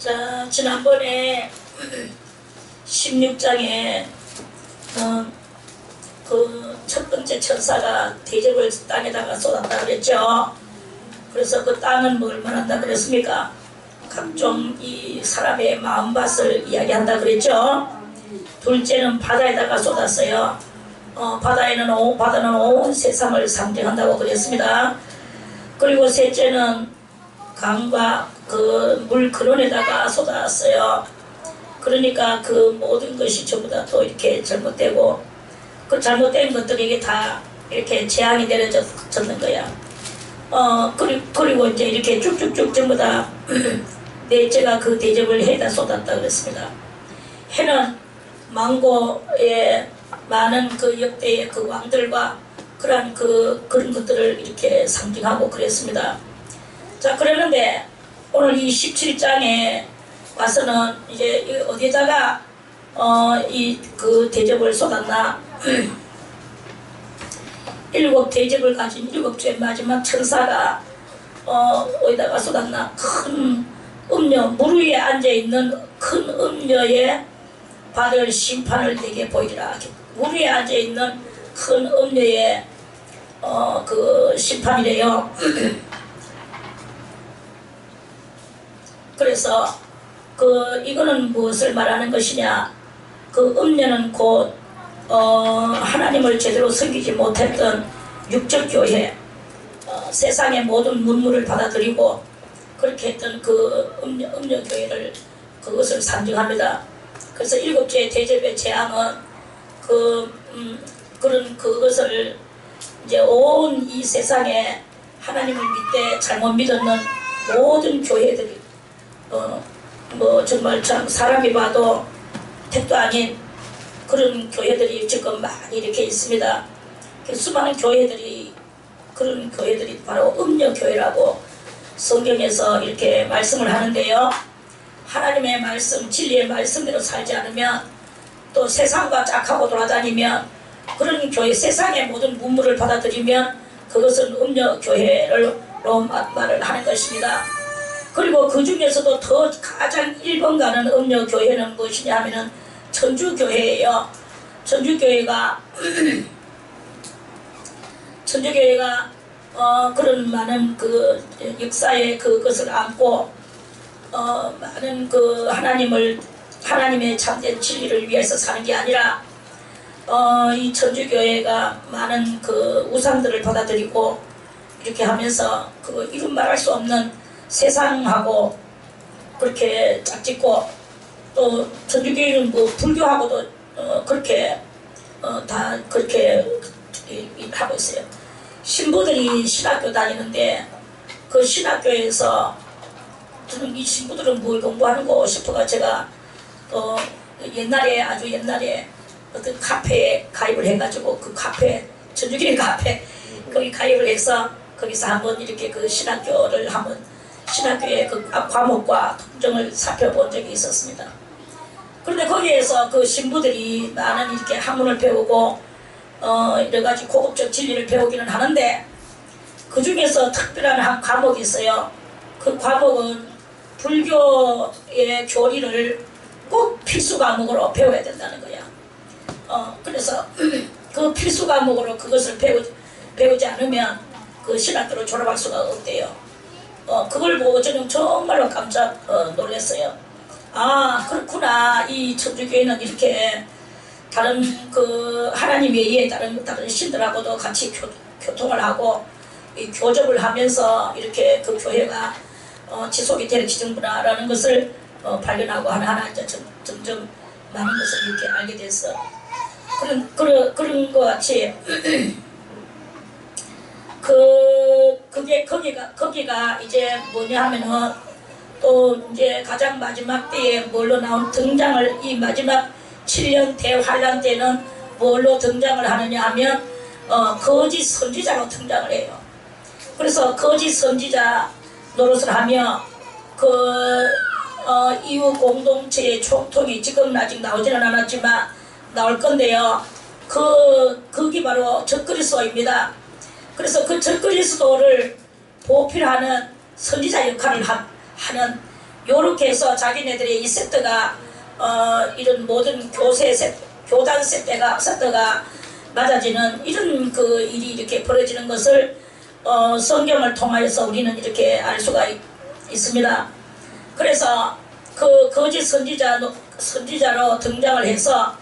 자, 지난번에 16장에 그 첫 번째 천사가 대접을 땅에다가 쏟았다 그랬죠. 그래서 그 땅은 뭘 말한다 그랬습니까? 각종 이 사람의 마음밭을 이야기한다 그랬죠. 둘째는 바다에다가 쏟았어요. 바다는 온 세상을 상징한다고 그랬습니다. 그리고 셋째는 강과 그 물 근원에다가 쏟았어요. 그러니까 그 모든 것이 전부 다 또 이렇게 잘못되고, 그 잘못된 것들이 다 이렇게 재앙이 내려졌는 거야. 그리고 이제 이렇게 쭉쭉쭉 전부 다 넷째가 그 대접을 해다 쏟았다 그랬습니다. 해는 망고의 많은 그 역대의 그 왕들과 그런 것들을 이렇게 상징하고 그랬습니다. 자, 그러는데 오늘 이 17장에 와서는 이제 어디다가 이 그 대접을 쏟았나? 일곱 대접을 가진 일곱째 마지막 천사가 어디다가 쏟았나? 큰 음녀, 물 위에 앉아있는 큰 음녀에 받을 심판을 내게 보이리라. 물 위에 앉아있는 큰 음녀의 그 심판이래요. 그래서 이거는 무엇을 말하는 것이냐? 그 음녀는 곧 하나님을 제대로 섬기지 못했던 육적 교회, 세상의 모든 문물을 받아들이고 그렇게 했던 그 음녀 교회를 그것을 상징합니다. 그래서 일곱째 대접의 재앙은 그것을 이제 온 이 세상에 하나님을 믿되 잘못 믿었는 모든 교회들이 뭐 정말 참 사람이 봐도 택도 아닌 그런 교회들이 지금 많이 이렇게 있습니다. 수많은 교회들이, 그런 교회들이 바로 음녀 교회라고 성경에서 이렇게 말씀을 하는데요. 하나님의 말씀, 진리의 말씀대로 살지 않으면, 또 세상과 짝하고 돌아다니면, 그런 교회, 세상의 모든 문물을 받아들이면 그것은 음녀 교회로 말을 하는 것입니다. 그리고 그 중에서도 더 가장 1번 가는 음녀 교회는 무엇이냐 하면은 천주교회예요. 천주교회가 그런 많은 그 역사의 그것을 안고 많은 그 하나님의 참된 진리를 위해서 사는 게 아니라 이 천주교회가 많은 그 우상들을 받아들이고 이렇게 하면서 그 이름 말할 수 없는 세상하고 그렇게 짝짓고, 또 천주교회는 뭐 불교하고도 그렇게 다 그렇게 하고 있어요. 신부들이 신학교 다니는데 그 신학교에서 저는 이 신부들은 뭘 공부하는고 싶어가 제가 아주 옛날에 어떤 카페에 가입을 해가지고 그 카페, 천주교회 카페 거기 가입을 해서 거기서 한번 이렇게 그 신학교의 그 과목과 통정을 살펴본 적이 있었습니다. 그런데 거기에서 그 신부들이 많은 이렇게 학문을 배우고 여러 가지 고급적 진리를 배우기는 하는데, 그 중에서 특별한 한 과목이 있어요. 그 과목은 불교의 교리를 꼭 필수 과목으로 배워야 된다는 거야. 그래서 그 필수 과목으로 그것을 배우지 않으면 그 신학교를 졸업할 수가 없대요. 그걸 보고 저는 정말로 깜짝 놀랐어요. 아, 그렇구나. 이 천주교회는 이렇게 다른 그 하나님 외에 다른 신들하고도 같이 교통을 하고 이 교접을 하면서 이렇게 그 교회가 지속이 되어지는구나라는 것을 발견하고 하나하나 이제 점점 많은 것을 이렇게 알게 됐어. 그런 것 같이 거기가 이제 뭐냐 하면은 또 이제 가장 마지막 때에 뭘로 나온 등장을, 이 마지막 7년 대환란 때는 뭘로 등장을 하느냐 하면 거짓 선지자로 등장을 해요. 그래서 거짓 선지자 노릇을 하며 이후 공동체의 총통이 지금은 아직 나오지는 않았지만 나올 건데요. 그게 바로 적그리스도입니다. 그래서 그 적그리스도를 보필하는 선지자 역할을 하는 요렇게 해서 자기네들의 이 세트가 이런 모든 교단 세트가 맞아지는 이런 그 일이 이렇게 벌어지는 것을 성경을 통하여서 우리는 이렇게 알 수가 있습니다. 그래서 그 거짓 선지자로 등장을 해서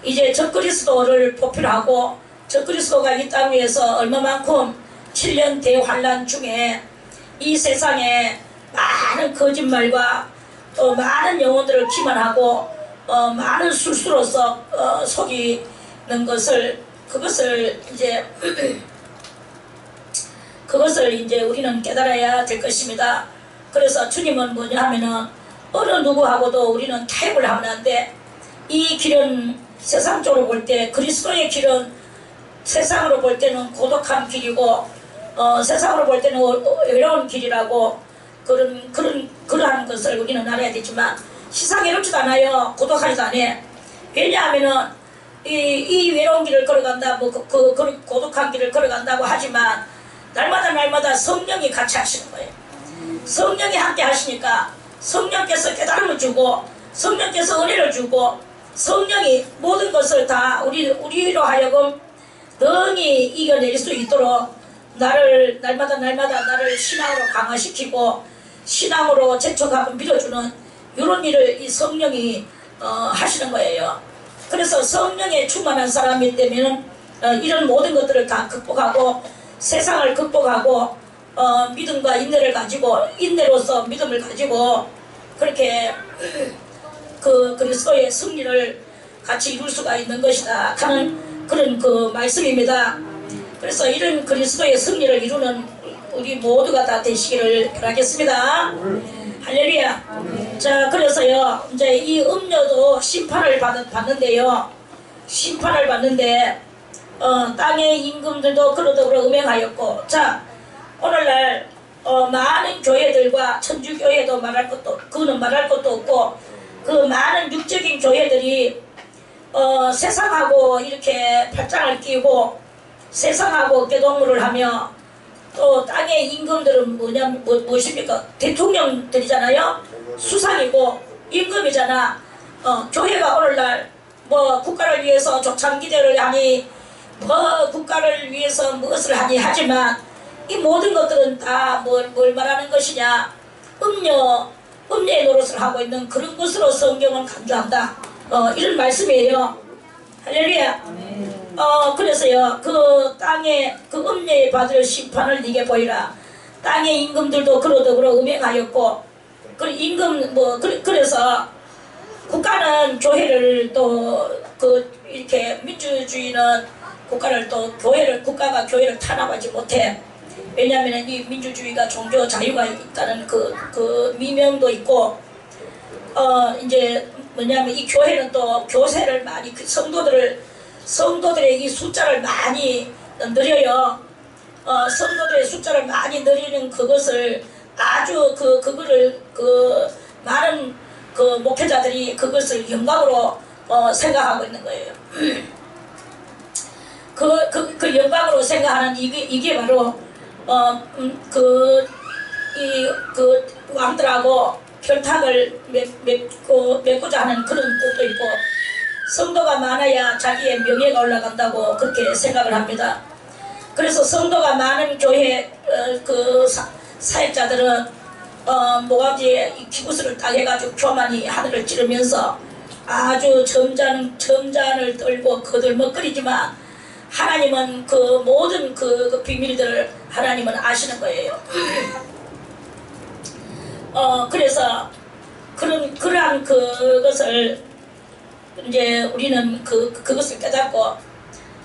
이제 적그리스도를 포필하고 적그리스도가 이 땅 위에서 얼마만큼 7년 대환란 중에 이 세상에 많은 거짓말과 또 많은 영혼들을 기만하고 많은 술수로서 속이는 것을 그것을 이제 우리는 깨달아야 될 것입니다. 그래서 주님은 뭐냐 하면은 어느 누구하고도 우리는 타협을 하면 안 돼. 이 길은 세상적으로 볼 때 그리스도의 길은 세상으로 볼 때는 고독한 길이고 세상으로 볼 때는 외로운 길이라고 그러한 것을 우리는 알아야 되지만 세상에 외롭지도 않아요. 고독하지도 않아요. 왜냐하면은 이 외로운 길을 걸어간다, 그 고독한 길을 걸어간다고 하지만 날마다 성령이 같이 하시는 거예요. 성령이 함께 하시니까 성령께서 깨달음을 주고 성령께서 은혜를 주고 성령이 모든 것을 다 우리로 하여금 능히 이겨낼 수 있도록 날마다 나를 신앙으로 강화시키고 신앙으로 재촉하고 밀어주는 이런 일을 이 성령이 하시는 거예요. 그래서 성령에 충만한 사람이 되면 이런 모든 것들을 다 극복하고 세상을 극복하고 믿음과 인내를 가지고 인내로서 믿음을 가지고 그렇게 그 그리스도의 승리를 같이 이룰 수가 있는 것이다 하는 그런 그 말씀입니다. 그래서 이런 그리스도의 승리를 이루는 우리 모두가 다 되시기를 바라겠습니다. 할렐루야. 자, 그래서요 이제 이 음료도 심판을 받는데요. 심판을 받는데 땅의 임금들도 그러더러 음행하였고, 자 오늘날 많은 교회들과 천주교회도 그거는 말할 것도 없고 그 많은 육적인 교회들이 세상하고 이렇게 팔짱을 끼고 세상하고 어깨동무를 하며 또 땅의 임금들은 무엇입니까? 대통령들이잖아요. 수상이고 임금이잖아. 교회가 오늘날 국가를 위해서 조창기대를 하니 국가를 위해서 무엇을 하니 하지만 이 모든 것들은 다 뭘 말하는 것이냐? 음녀의 노릇을 하고 있는 그런 것으로 성경은 간주한다. 이런 말씀이에요. 할렐루야. 그래서요 그 땅에 그 음녀에 받을 심판을 네게 보이라. 땅의 임금들도 그러더러 음행하였고 그래서 국가는 교회를 또 이렇게 민주주의는 국가가 교회를 탄압하지 못해. 왜냐하면 이 민주주의가 종교 자유가 있다는 그 미명도 있고 이제 뭐냐면 이 교회는 또 교세를 많이 성도들의 이 숫자를 많이 늘려요. 성도들의 숫자를 많이 늘리는 그것을 아주 그거를 많은 목회자들이 그것을 영광으로 생각하고 있는 거예요. 그 영광으로 생각하는 이게 바로 왕들하고 결탁을 맺고자 하는 그런 뜻도 있고 성도가 많아야 자기의 명예가 올라간다고 그렇게 생각을 합니다. 그래서 성도가 많은 교회 사역자들은 모가지에 기구슬을 딱 해가지고 교만이 하늘을 찌르면서 아주 점잔을 떨고 거들먹거리지만 하나님은 그 모든 그 비밀들을 하나님은 아시는 거예요. 그래서 그러한 그것을 이제 우리는 그것을 깨닫고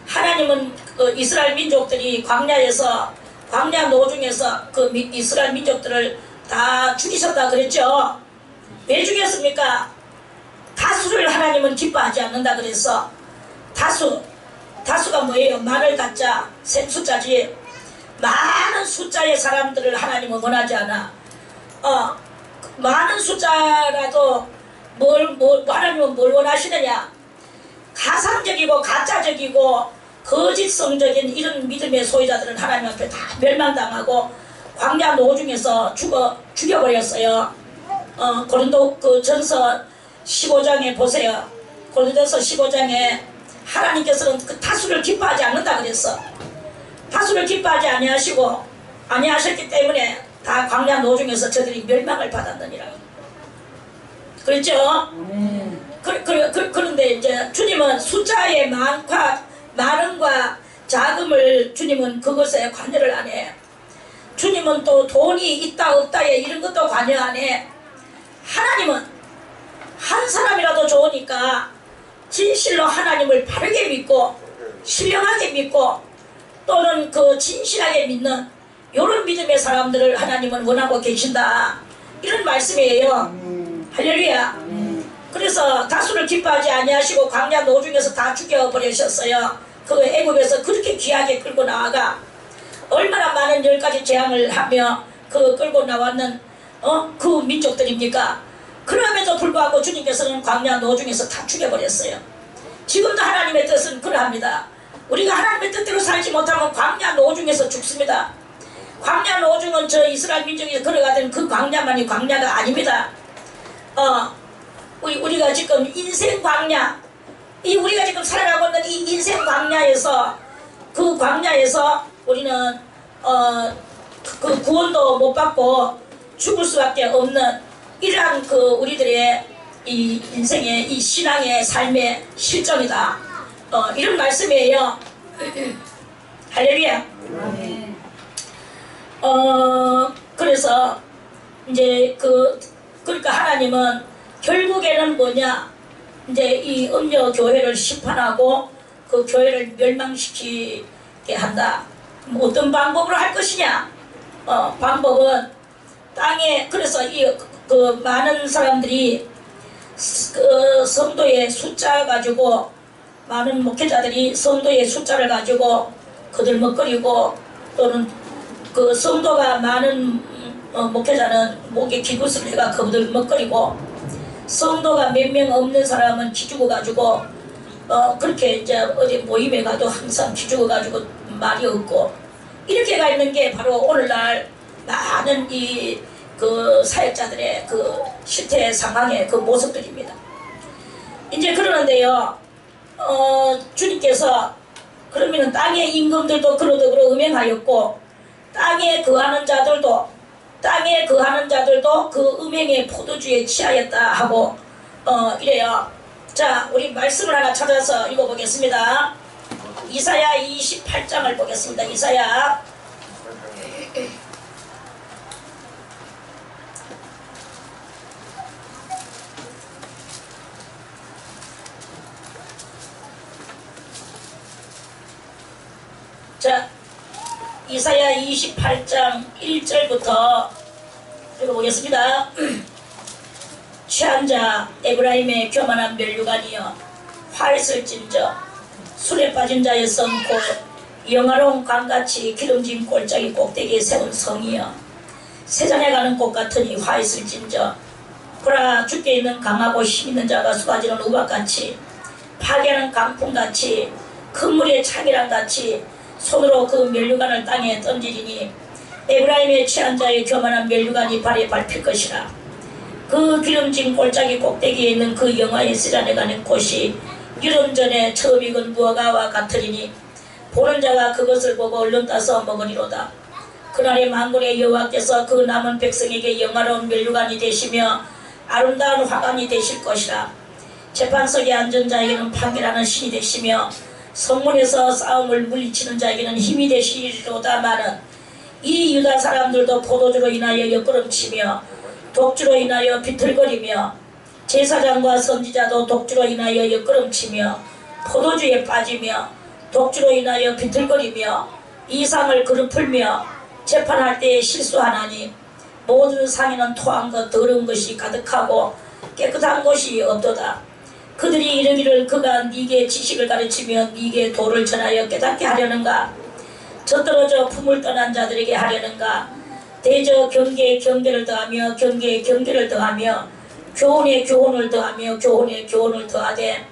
하나님은 이스라엘 민족들이 광야 노중에서 이스라엘 민족들을 다 죽이셨다 그랬죠. 왜 죽였습니까? 다수를 하나님은 기뻐하지 않는다 그랬어. 다수가 뭐예요? 많을 가짜 셈숫자지. 많은 숫자의 사람들을 하나님은 원하지 않아. 많은 숫자라도 하나님은 뭘 원하시느냐? 가상적이고 가짜적이고 거짓성적인 이런 믿음의 소유자들은 하나님 앞에 다 멸망당하고 광야 노중에서 죽여버렸어요. 고린도 그 전서 15장에 보세요. 고린도전서 15장에 하나님께서는 그 다수를 기뻐하지 않는다 그랬어. 다수를 기뻐하지 아니하셨기 때문에 다 광야 노중에서 저들이 멸망을 받았느니라. 그랬죠? 그런데 이제 주님은 숫자의 많음과 작음을 주님은 그것에 관여를 안 해. 주님은 또 돈이 있다 없다에 이런 것도 관여 안 해. 하나님은 한 사람이라도 좋으니까 진실로 하나님을 바르게 믿고 신령하게 믿고 또는 그 진실하게 믿는 이런 믿음의 사람들을 하나님은 원하고 계신다. 이런 말씀이에요. 할렐루야. 그래서 다수를 기뻐하지 아니하시고 광야 노중에서 다 죽여버리셨어요. 그 애국에서 그렇게 귀하게 끌고 나와가 얼마나 많은 10가지 재앙을 하며 그 끌고 나왔는 그 민족들입니까? 그럼에도 불구하고 주님께서는 광야 노중에서 다 죽여버렸어요. 지금도 하나님의 뜻은 그러합니다. 우리가 하나님의 뜻대로 살지 못하면 광야 노중에서 죽습니다. 광야 노중은 저 이스라엘 민족이 걸어가던 그 광야만이 광야가 아닙니다. 우리가 지금 인생 광야, 우리가 지금 살아가고 있는 이 인생 광야에서 그 광야에서 우리는 그 구원도 못 받고 죽을 수밖에 없는 이러한 그 우리들의 이 인생의 이 신앙의 삶의 실정이다. 이런 말씀이에요. 할렐루야. 그래서 이제 그러니까 하나님은 결국에는 뭐냐, 이제 이 음녀 교회를 심판하고 그 교회를 멸망시키게 한다. 어떤 방법으로 할 것이냐? 방법은 땅에, 그래서 그 많은 사람들이 그 성도의 숫자 가지고, 많은 목회자들이 성도의 숫자를 가지고 거들먹거리고, 또는 그 성도가 많은 목회자는 목에 기구슬 해가 거들먹거리고, 성도가 몇 명 없는 사람은 기죽어 가지고 그렇게 이제 어디 모임에 가도 항상 기죽어 가지고 말이 없고, 이렇게 가 있는 게 바로 오늘날 많은 그 사역자들의 그 실태 상황의 그 모습들입니다. 이제 그러는데요, 주님께서 그러면은 땅의 임금들도 그러더그러 음행하였고 땅에 거하는 자들도 그 음행의 포도주에 취하였다 하고 이래요. 자, 우리 말씀을 하나 찾아서 읽어보겠습니다. 이사야 28장을 보겠습니다. 이사야 이사야 28장 1절부터 읽어보겠습니다. 취한 자 에브라임의 교만한 멸류관이여 화있을진저 술에 빠진 자의 성 곧 영화로운 강같이 기름진 골짜기 꼭대기에 세운 성이여 세잔에 가는 꽃 같으니 화있을진저 보라 죽게 있는 강하고 힘있는 자가 쏟아지는 우박같이 파괴하는 강풍같이 큰 물의 창이랑같이 손으로 그 멸류관을 땅에 던지리니 에브라임의 취한 자의 교만한 멸류관이 발에 밟힐 것이라. 그 기름진 골짜기 꼭대기에 있는 그 영화의 세잔에 가는 곳이 유름 전에 처음 익은 무화과와 같으리니 보는 자가 그것을 보고 얼른 따서 먹으리로다. 그날에 만군의 여호와께서 그 남은 백성에게 영화로운 멸류관이 되시며 아름다운 화관이 되실 것이라. 재판석에 앉은 자에게는 판결하는 신이 되시며 성문에서 싸움을 물리치는 자에게는 힘이 되시리로다마는 이 유다 사람들도 포도주로 인하여 옆구름치며 독주로 인하여 비틀거리며 제사장과 선지자도 독주로 인하여 옆구름치며 포도주에 빠지며 독주로 인하여 비틀거리며 이상을 그릇풀며 재판할 때에 실수하나니 모든 상에는 토한 것 더러운 것이 가득하고 깨끗한 것이 없도다. 그들이 이르기를 그가 네게 지식을 가르치며 네게 도를 전하여 깨닫게 하려는가? 젖떨어져 품을 떠난 자들에게 하려는가? 대저 경계에 경계를 더하며 경계에 경계를 더하며 교훈에 교훈을 더하며 교훈에 교훈을 더하되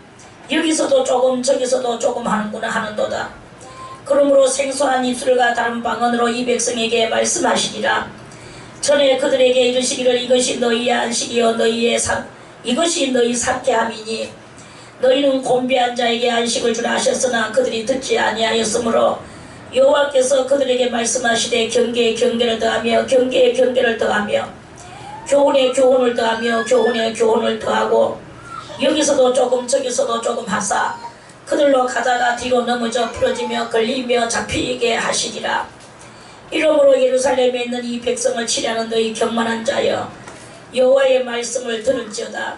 여기서도 조금 저기서도 조금 하는구나 하는도다. 그러므로 생소한 입술과 다른 방언으로 이 백성에게 말씀하시리라. 전에 그들에게 이르시기를 이것이 너희의 안식이요 이것이 너희 상쾌함이니 너희는 곤비한 자에게 안식을 주라 하셨으나 그들이 듣지 아니하였으므로 여호와께서 그들에게 말씀하시되 경계에 경계를 더하며 경계에 경계를 더하며 교훈에 교훈을 더하며 교훈에 교훈을 더하고 여기서도 조금 저기서도 조금 하사 그들로 가다가 뒤로 넘어져 부러지며 걸리며 잡히게 하시리라. 이러므로 예루살렘에 있는 이 백성을 치려는 너희 경만한 자여 여호와의 말씀을 들을지어다.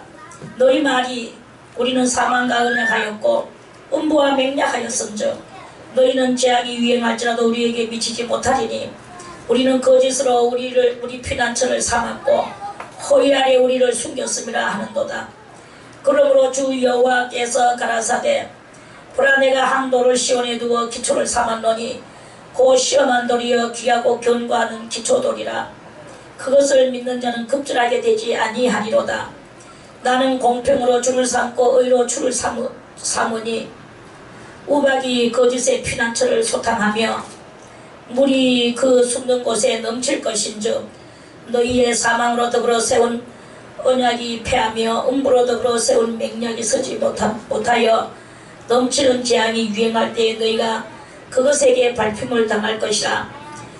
너희 말이 우리는 사망과 언약하였고 음부와 맹약하였음즉 너희는 재앙이 유행할지라도 우리에게 미치지 못하리니 우리는 거짓으로 우리 피난처를 삼았고 허위 아래 우리를 숨겼음이라 하는도다. 그러므로 주 여호와께서 가라사대 보라 내가 항도를 시온에 두어 기초를 삼았노니 곧 시험한 돌이여 귀하고 견고하는 기초돌이라. 그것을 믿는 자는 급절하게 되지 아니하리로다. 나는 공평으로 줄을 삼고 의로 줄을 삼으니 우박이 거짓의 피난처를 소탕하며 물이 그 숨는 곳에 넘칠 것인즉 너희의 사망으로 더불어 세운 언약이 패하며 음부로 더불어 세운 맹약이 서지 못하여 넘치는 재앙이 유행할 때에 너희가 그것에게 발핌을 당할 것이라.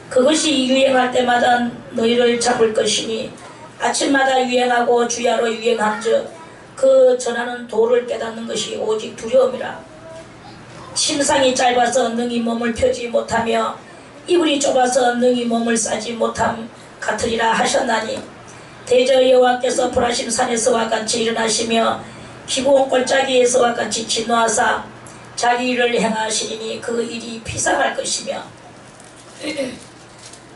그것이 유행할 때마다 너희를 잡을 것이니 아침마다 유행하고 주야로 유행한즉 그 전하는 도를 깨닫는 것이 오직 두려움이라. 침상이 짧아서 능히 몸을 펴지 못하며 이불이 좁아서 능히 몸을 싸지 못함 같으리라 하셨나니 대저 여호와께서 보라심 산에서와 같이 일어나시며 기브온 골짜기에서와 같이 진노하사 자기 일을 행하시리니 그 일이 비상할 것이며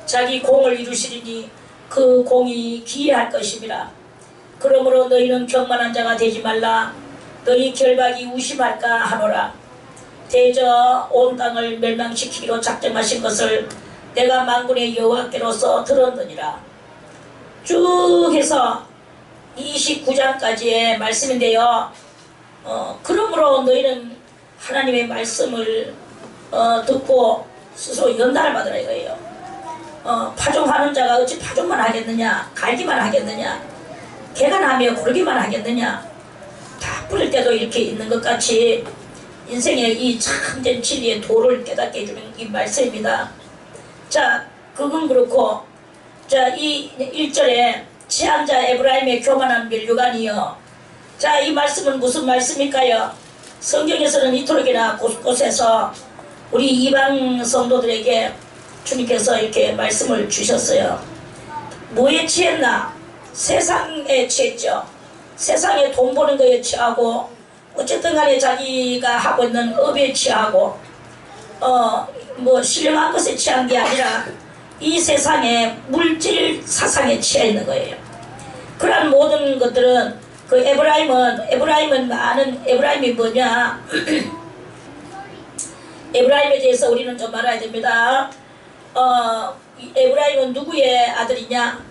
자기 공을 이루시리니 그 공이 기이할 것임이라. 그러므로 너희는 경만한 자가 되지 말라. 너희 결박이 우심할까 하노라. 대저 온 땅을 멸망시키기로 작정하신 것을 내가 만군의 여호와께로서 들었느니라. 쭉 해서 29장까지의 말씀인데요. 그러므로 너희는 하나님의 말씀을 듣고 스스로 연단을 받으라 이거예요. 파종하는 자가 어찌 파종만 하겠느냐, 갈기만 하겠느냐, 개간하며 고르기만 하겠느냐, 다 뿌릴 때도 이렇게 있는 것 같이 인생의 이 참된 진리의 도를 깨닫게 해주는 이 말씀입니다. 자, 그건 그렇고, 자, 이 1절에 치안자 에브라임의 교만한 멸류관이여. 자, 이 말씀은 무슨 말씀일까요? 성경에서는 이토록이나 곳곳에서 우리 이방 성도들에게 주님께서 이렇게 말씀을 주셨어요. 뭐에 취했나? 세상에 취했죠. 세상에 돈 버는 거에 취하고 어쨌든 간에 자기가 하고 있는 업에 취하고 뭐 신령한 것에 취한 게 아니라 이 세상에 물질 사상에 취해 있는 거예요. 그러한 모든 것들은 그 에브라임은 많은 에브라임이 뭐냐? 에브라임에 대해서 우리는 좀 알아야 됩니다. 에브라임은 누구의 아들이냐?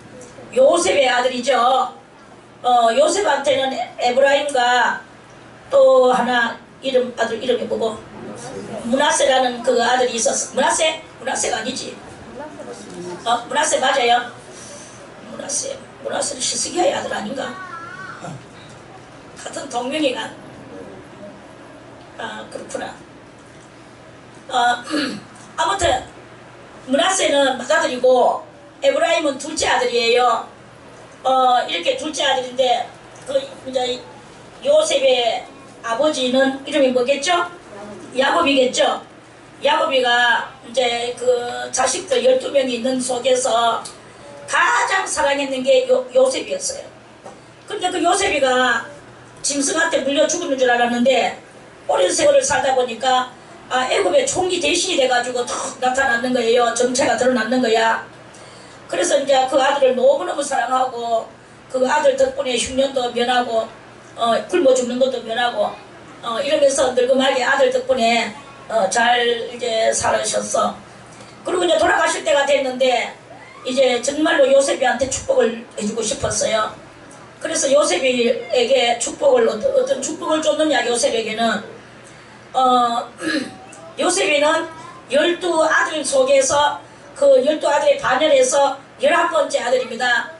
요셉의 아들이죠. 요셉한테는 에브라임과 또 하나 아들 이름이 뭐고? 므낫세라는 그 아들이 있었어. 므낫세가 아니지. 므낫세 맞아요. 므낫세는 시스기야의 아들 아닌가? 같은 동명이가. 그렇구나. 아무튼 므낫세는 맏아들이고 에브라임은 둘째 아들이에요. 이렇게 둘째 아들인데 그 이제 요셉의 아버지는 이름이 뭐겠죠? 야곱이겠죠. 야곱이가 이제 그 자식들 12명이 있는 속에서 가장 사랑했는 게 요셉이었어요. 근데 그 요셉이가 짐승한테 물려 죽는 줄 알았는데 오랜 세월을 살다 보니까 애굽의 총리 대신이 돼가지고 턱 나타났는 거예요. 정체가 드러났는 거야. 그래서 이제 그 아들을 너무너무 사랑하고 그 아들 덕분에 흉년도 면하고 굶어 죽는 것도 면하고 이러면서 늙음하게 아들 덕분에 잘 이제 살으셨어. 그리고 이제 돌아가실 때가 됐는데 이제 정말로 요셉이한테 축복을 해주고 싶었어요. 그래서 요셉에게 어떤 축복을 줬느냐. 요셉에게는 요셉이는 12아들 속에서 그 12아들의 반열에서 11번째 아들입니다.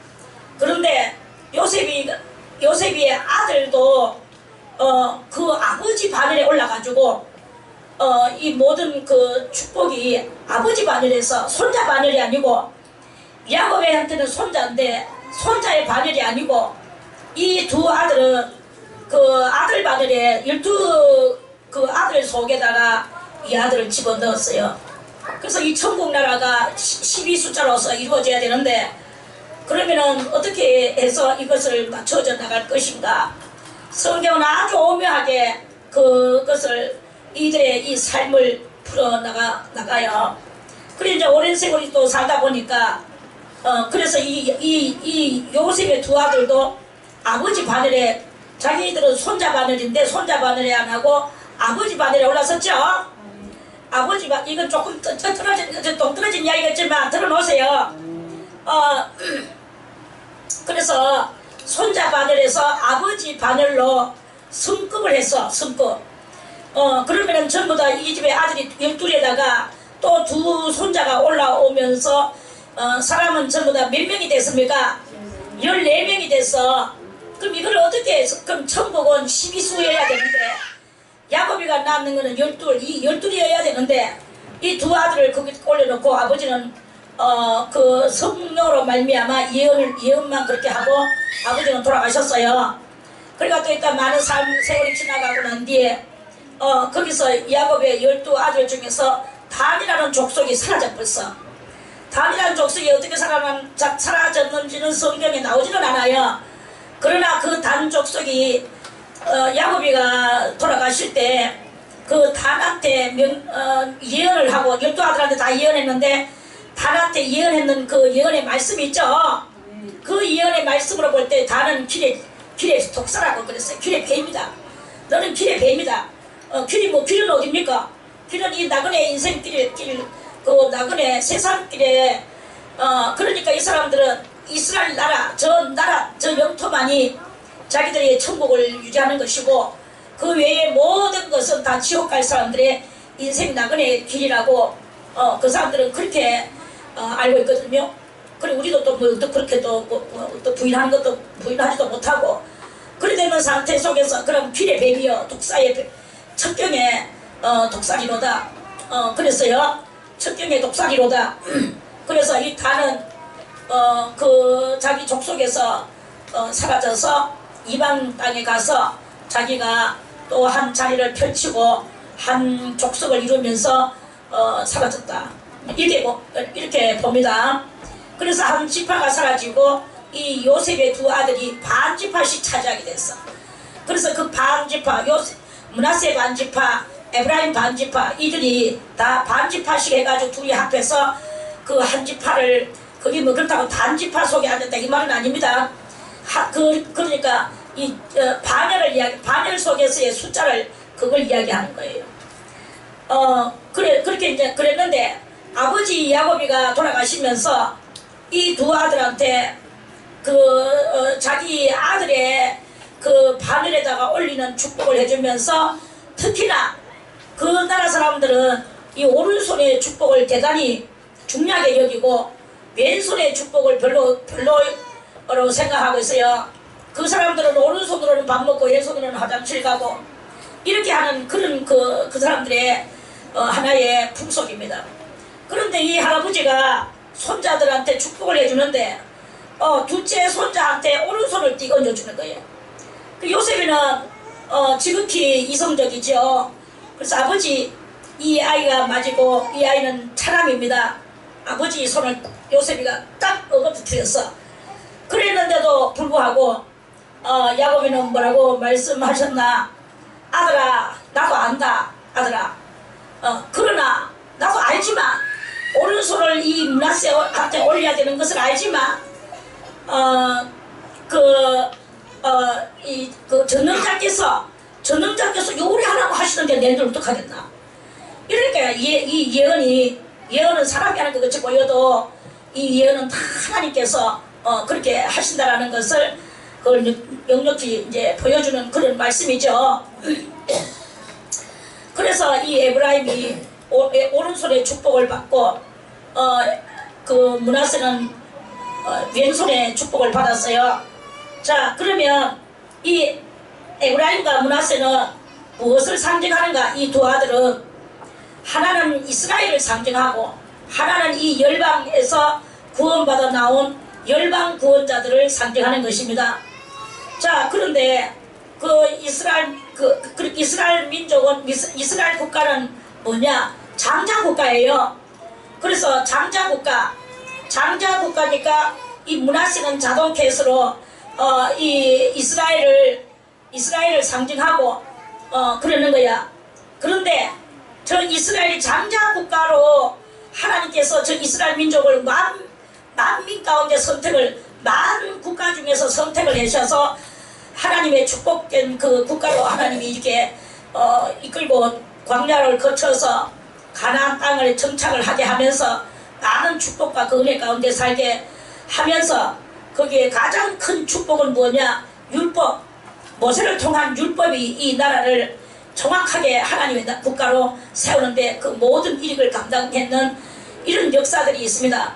그런데 요셉이의 아들도 그 아버지 바늘에 올라가지고 이 모든 그 축복이 아버지 바늘에서 손자 바늘이 아니고 야곱한테는 손자인데 손자의 바늘이 아니고 이 두 아들은 그 아들 바늘에 12 그 아들 속에다가 이 아들을 집어넣었어요. 그래서 이 천국 나라가 12숫자로서 이루어져야 되는데 그러면은 어떻게 해서 이것을 맞춰져 나갈 것인가. 성경은 아주 오묘하게 그것을 이들의 이 삶을 풀어나가요. 그래 이제 오랜 세월이 또 살다 보니까 그래서 이 요셉의 두 아들도 아버지 바늘에 자기들은 손자 바늘인데 손자 바늘에 안 하고 아버지 바늘에 올라섰죠. 아버지 바늘 이건 조금 동떨어진 이야기겠지만 들어놓으세요. 그래서 손자 바늘에서 아버지 바늘로 승급을 했어. 승급. 그러면은 전부 다 이 집의 아들이 12에다가 또 두 손자가 올라오면서 사람은 전부 다 몇 명이 됐습니까? 14명이 됐어. 그럼 이걸 어떻게 해서 그럼 천국은 12수여야 되는데 야곱이가 낳는 거는 12이어야 되는데 이 두 아들을 거기 올려놓고 아버지는 그 성령으로 말미암아 예언만 그렇게 하고 아버지는 돌아가셨어요. 그러니까 또 일단 많은 세월이 지나가고 난 뒤에 거기서 야곱의 12아들 중에서 단이라는 족속이 사라져버렸어. 단이라는 족속이 어떻게 사라졌는지는 성경에 나오지는 않아요. 그러나 그 단 족속이 야곱이가 돌아가실 때 그 단한테 예언을 하고 12아들한테 다 예언했는데 단한테 예언했는 그 예언의 말씀이 있죠. 그 예언의 말씀으로 볼 때 단은 길의 독사라고 그랬어요. 길의 뱀이다. 너는 길의 뱀이다. 길은 어딥니까? 길은 이 나그네 인생길, 그 나그네 세상길에 그러니까 이 사람들은 이스라엘 나라, 저 영토만이 자기들의 천국을 유지하는 것이고 그 외의 모든 것은 다 지옥 갈 사람들의 인생 나그네 길이라고 그 사람들은 그렇게 알고 있거든요. 그리고 우리도 또 그렇게 또 부인하는 것도 부인하지도 못하고 그래 되는 상태 속에서 그럼 길의 뱀이여 독사의 첩경의 독사리로다. 그랬어요. 첩경의 독사리로다. 그래서 이 단은 그 자기 족속에서 사라져서 이방 땅에 가서 자기가 또 한 자리를 펼치고 한 족속을 이루면서 사라졌다. 이렇게 봅니다. 그래서 한 지파가 사라지고 이 요셉의 두 아들이 반지파씩 차지하게 됐어. 그래서 그 반지파, 므낫세 반지파, 에브라임 반지파 이들이 다 반지파씩 해가지고 둘이 합해서 그 한 지파를 거기 뭐 그렇다고 단지파 속에 앉았다 이 말은 아닙니다. 그러니까 이 반열 속에서의 숫자를 그걸 이야기하는 거예요. 그렇게 이제 그랬는데 아버지 야곱이가 돌아가시면서 이 두 아들한테 자기 아들의 그 바늘에다가 올리는 축복을 해주면서 특히나 그 나라 사람들은 이 오른손의 축복을 대단히 중요하게 여기고 왼손의 축복을 별로로 생각하고 있어요. 그 사람들은 오른손으로는 밥 먹고 왼손으로는 화장실 가고 이렇게 하는 그런 그 사람들의 하나의 풍속입니다. 그런데 이 할아버지가 손자들한테 축복을 해주는데 둘째 손자한테 오른손을 띄건져주는 거예요. 그 요셉이는 지극히 이성적이죠. 그래서 아버지 이 아이가 맞이고 이 아이는 차남입니다. 아버지 손을 요셉이가 딱 얻어뜨렸어. 그랬는데도 불구하고 야곱이는 뭐라고 말씀하셨나? 아들아 나도 안다 아들아. 그러나 나도 알지만 오른손을 이 므낫세한테 올려야 되는 것을 알지만 전능자께서 요리하라고 하시는데 내들 어떡하겠나. 이러니까 이 예언은 사람이 하는 것 같이 보여도 이 예언은 다 하나님께서 그렇게 하신다라는 것을 그걸 역력히 이제 보여주는 그런 말씀이죠. 그래서 이 에브라임이 오른손에 축복을 받고 그 므낫세는 왼손에 축복을 받았어요. 자, 그러면 이 에브라임과 므낫세는 무엇을 상징하는가? 이 두 아들은 하나는 이스라엘을 상징하고 하나는 이 열방에서 구원받아 나온 열방 구원자들을 상징하는 것입니다. 자, 그런데 그 이스라엘 민족은, 이스라엘 국가는 뭐냐? 장자 국가예요. 그래서 장자 국가니까 이 므낫세는 자동 케이스로 이 이스라엘을 상징하고 그러는 거야. 그런데 저 이스라엘이 장자 국가로 하나님께서 저 이스라엘 민족을 만민 가운데 만 국가 중에서 선택을 하셔서 하나님의 축복된 그 국가로 하나님이 이렇게 이끌고 광야를 거쳐서 가나안 땅을 정착을 하게 하면서 많은 축복과 그 은혜 가운데 살게 하면서 거기에 가장 큰 축복은 뭐냐? 율법, 모세를 통한 율법이 이 나라를 정확하게 하나님의 국가로 세우는데 그 모든 일을 감당했는 이런 역사들이 있습니다.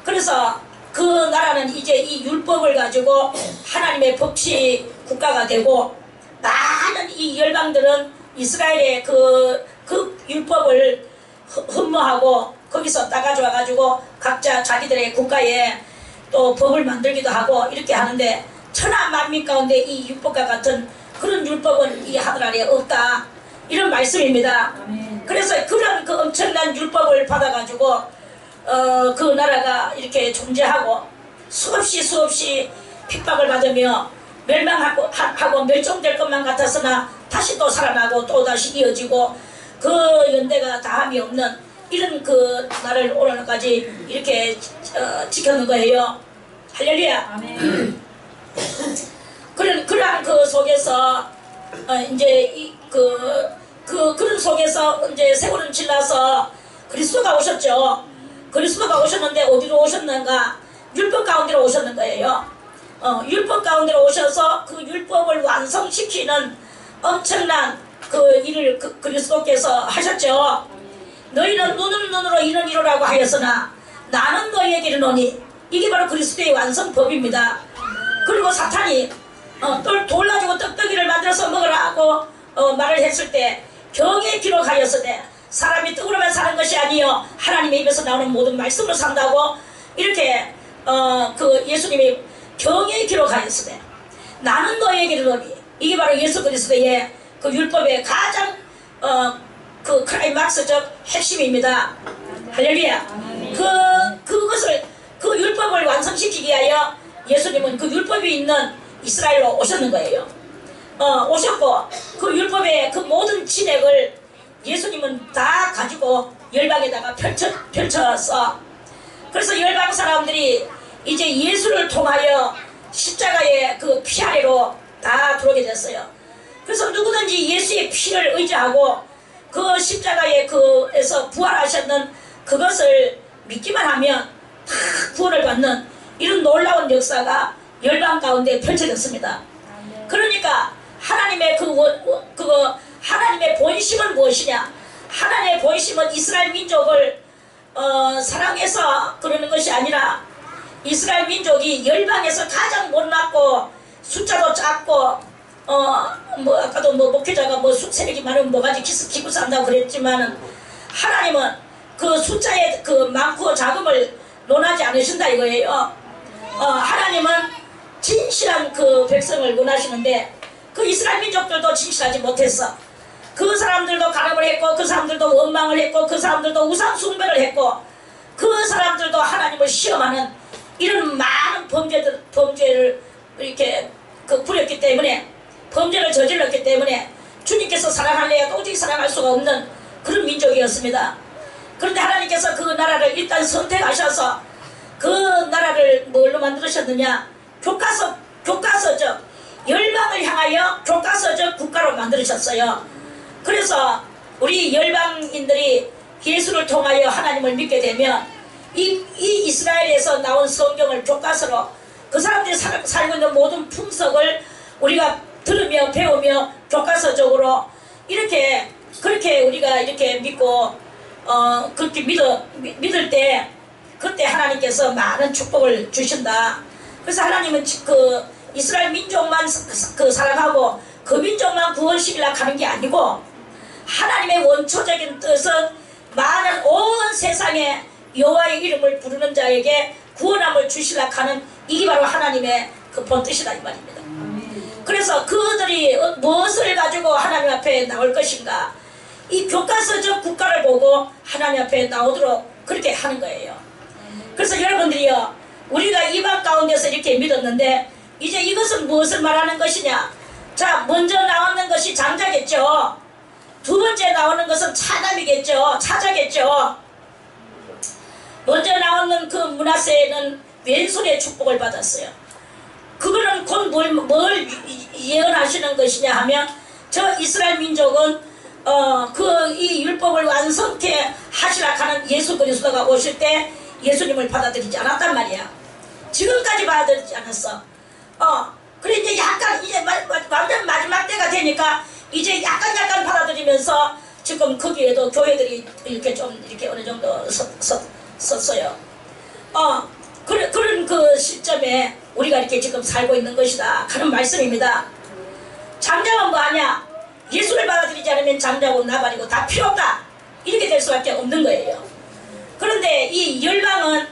그래서 그 나라는 이제 이 율법을 가지고 하나님의 법치 국가가 되고 많은 이 열방들은 이스라엘의 그 율법을 흠모하고 거기서 따가져 와가지고 각자 자기들의 국가에 또 법을 만들기도 하고 이렇게 하는데 천하 만민 가운데 이 율법과 같은 그런 율법은 이 하늘나라에 없다, 이런 말씀입니다. 그래서 그런 그 엄청난 율법을 받아가지고 그 나라가 이렇게 존재하고 수없이 핍박을 받으며 멸망하고 멸종될 것만 같았으나 다시 또 살아나고 또 다시 이어지고 그 연대가 다함이 없는 이런 그 나라를 오늘까지 이렇게 지켜놓은 거예요. 할렐루야. 그러한 그 속에서 이제 그런 속에서 이제 세월은 지나서 그리스도가 오셨죠. 그리스도가 오셨는데 어디로 오셨는가? 율법 가운데로 오셨는 거예요. 율법 가운데로 오셔서 그 율법을 완성시키는 엄청난 그 일을 그리스도께서 하셨죠. 너희는 눈으로 이는 이루라고 하였으나 나는 너희에게 이르노니, 이게 바로 그리스도의 완성법입니다. 그리고 사탄이 돌 가지고 떡떡이를 만들어서 먹으라고 말을 했을 때 경에 기록하였으되 사람이 떡으로만 사는 것이 아니요 하나님의 입에서 나오는 모든 말씀으로 산다고 이렇게 그 예수님이 경에 기록하였으되 나는 너희에게 이르노니, 이게 바로 예수 그리스도의 그 율법의 가장 그 클라이막스적 핵심입니다. 할렐루야. 그것을 그 율법을 완성시키기 위하여 예수님은 그 율법이 있는 이스라엘로 오셨는 거예요. 오셨고 그 율법의 그 모든 진액을 예수님은 다 가지고 열방에다가 펼쳐서 그래서 열방 사람들이 이제 예수를 통하여 십자가의 그 피 아래로 다 들어오게 됐어요. 그래서 누구든지 예수의 피를 의지하고 그 십자가의 그에서 부활하셨는 그것을 믿기만 하면 다 구원을 받는 이런 놀라운 역사가 열방 가운데 펼쳐졌습니다. 그러니까 하나님의 하나님의 본심은 무엇이냐? 하나님의 본심은 이스라엘 민족을 사랑해서 그러는 것이 아니라 이스라엘 민족이 열방에서 가장 못났고 숫자도 작고 아까도 목회자가 세력이 많으면 뭐가지 기부사 한다고 그랬지만은 하나님은 그 숫자의 그 많고 작음을 논하지 않으신다 이거예요. 하나님은 진실한 그 백성을 원하시는데 그 이스라엘 민족들도 진실하지 못했어. 그 사람들도 가늠을 했고 그 사람들도 원망을 했고 그 사람들도 우상 숭배를 했고 그 사람들도 하나님을 시험하는 이런 많은 범죄를 이렇게 부렸기 때문에, 범죄를 저질렀기 때문에 주님께서 사랑할래야 도저히 사랑할 수가 없는 그런 민족이었습니다. 그런데 하나님께서 그 나라를 일단 선택하셔서 그 나라를 뭘로 만들으셨느냐? 교과서적 열방을 향하여 교과서적 국가로 만들으셨어요. 그래서 우리 열방인들이 예수를 통하여 하나님을 믿게 되면 이 이스라엘에서 나온 성경을 교과서로 그 사람들이 살고 있는 모든 풍속을 우리가 들으며 배우며 교과서적으로 그렇게 우리가 이렇게 믿고 그렇게 믿을 때 그때 하나님께서 많은 축복을 주신다. 그래서 하나님은 그 이스라엘 민족만 그 사랑하고 그 민족만 구원시키려고 하는 게 아니고 하나님의 원초적인 뜻은 많은 온 세상에 여호와의 이름을 부르는 자에게 구원함을 주시려고 하는 이게 바로 하나님의 그 본뜻이다 이 말입니다. 그래서 그들이 무엇을 가지고 하나님 앞에 나올 것인가, 이 교과서적 국가를 보고 하나님 앞에 나오도록 그렇게 하는 거예요. 그래서 여러분들이요, 우리가 이방 가운데서 이렇게 믿었는데 이제 이것은 무엇을 말하는 것이냐. 자, 먼저 나오는 것이 장자겠죠. 두 번째 나오는 것은 차남이겠죠. 차자겠죠. 먼저 나오는 그 므낫세는 왼손의 축복을 받았어요. 그거는 곧 뭘 예언하시는 것이냐 하면, 저 이스라엘 민족은 이 율법을 완성케 하시라 하는 예수 그리스도가 오실 때 예수님을 받아들이지 않았단 말이야. 지금까지 받아들이지 않았어. 그래 이제 약간 이제 완전 마지막 때가 되니까 이제 약간 받아들이면서 지금 거기에도 교회들이 이렇게 좀 이렇게 어느 정도 섰어요. 그런 그 시점에 우리가 이렇게 지금 살고 있는 것이다 하는 말씀입니다. 장자는 뭐 하냐? 예수를 받아들이지 않으면 장자고 나발이고 다 필요 없다, 이렇게 될 수밖에 없는 거예요. 그런데 이 열방은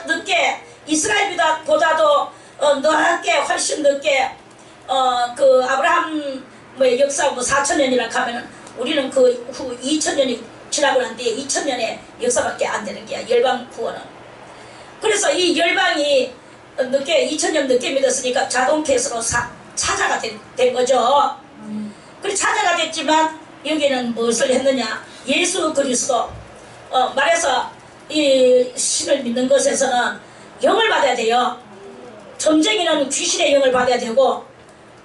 늦게 이스라엘보다도 늦게, 훨씬 늦게 그 아브라함의 역사 4,000년이라 하면은 우리는 그 후 2,000년이 지나고 난 뒤에 2,000년의 역사밖에 안 되는 게야, 열방 구원은. 그래서 이 열방이 늦게 2,000년 늦게 믿었으니까 자동 케이스로 차자가 된 거죠. 그래 차자가 됐지만 여기는 무엇을 했느냐? 예수 그리스도. 말해서 이 신을 믿는 것에서는 영을 받아야 돼요. 점쟁이는 귀신의 영을 받아야 되고,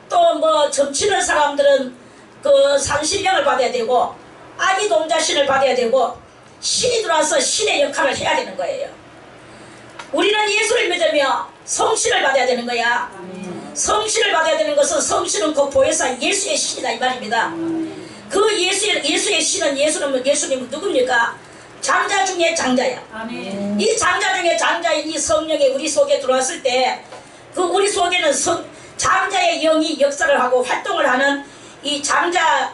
또 뭐 점치는 사람들은 그 산신령을 받아야 되고, 아기 동자신을 받아야 되고, 신이 들어와서 신의 역할을 해야 되는 거예요. 우리는 예수를 믿으며 성신을 받아야 되는 거야. 성신을 받아야 되는 것은, 성신은 그 보혜사 예수의 신이다 이 말입니다. 그 예수의 신은, 예수님은 누굽니까? 장자 중에 장자야. 이 장자 중에 장자인 이 성령이 우리 속에 들어왔을 때, 그 우리 속에는 장자의 영이 역사를 하고 활동을 하는 이 장자의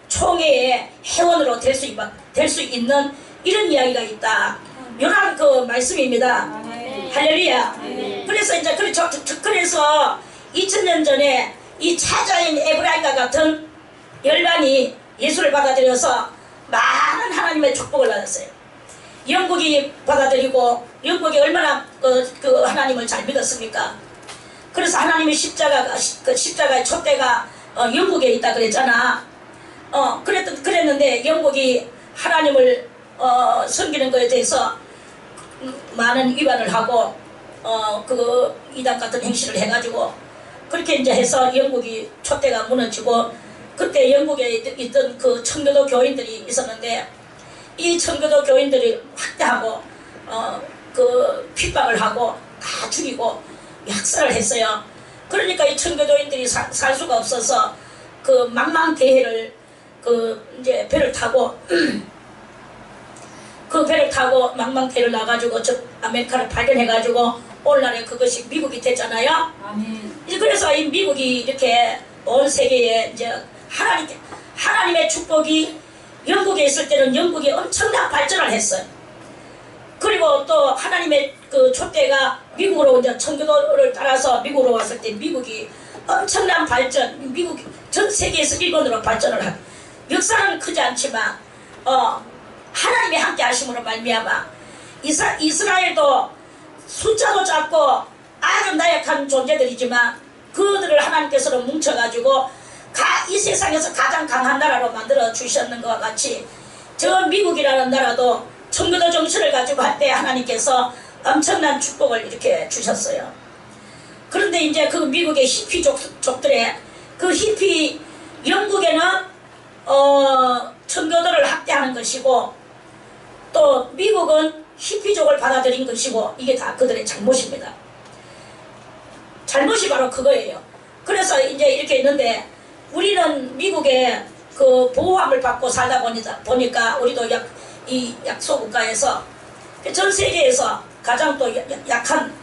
총회의 회원으로 될 수 있는 이런 이야기가 있다. 이런 그 말씀입니다. 할렐루야. 그래서 이제 그래서 2000년 전에 이 차자인 에브라임과 같은 열방이 예수를 받아들여서 많은 하나님의 축복을 받았어요. 영국이 받아들이고, 영국이 얼마나 그 하나님을 잘 믿었습니까? 그래서 하나님의 십자가의 촛대가 영국에 있다 그랬잖아. 그랬는데 영국이 하나님을 섬기는 것에 대해서 많은 위반을 하고 그 이단 같은 행실을 해가지고, 그렇게 이제 해서 영국이 촛대가 무너지고, 그때 영국에 있던 그 청교도 교인들이 있었는데, 이 청교도 교인들이 학대하고 그 핍박을 하고 다 죽이고 학살을 했어요. 그러니까 이 청교도인들이 살 수가 없어서 그 망망대해를 이제 배를 타고 그 배를 타고 망망대해를 나가지고 저 아메리카를 발견해가지고 오늘날에 그것이 미국이 됐잖아요. 이제 그래서 이 미국이 이렇게 온 세계에 이제 하나님의 축복이, 영국에 있을 때는 영국이 엄청난 발전을 했어요. 그리고 또 하나님의 그 촛대가 미국으로 이제 청교도를 따라서 미국으로 왔을 때 미국이 엄청난 발전, 미국 전 세계에서 일본으로 발전을 한, 역사는 크지 않지만 하나님의 함께 하심으로 말미암아 이스라엘도 숫자도 작고 아주 나약한 존재들이지만 그들을 하나님께서는 뭉쳐가지고 이 세상에서 가장 강한 나라로 만들어 주셨는 것과 같이, 저 미국이라는 나라도 청교도 정신을 가지고 할 때 하나님께서 엄청난 축복을 이렇게 주셨어요. 그런데 이제 그 미국의 히피족들의 그 히피, 영국에는 청교도를 학대하는 것이고, 또 미국은 히피족을 받아들인 것이고, 이게 다 그들의 잘못입니다. 잘못이 바로 그거예요. 그래서 이제 이렇게 있는데, 우리는 미국의 그 보호함을 받고 살다 보니까 우리도 이 약소국가에서 전 세계에서 가장 또 약한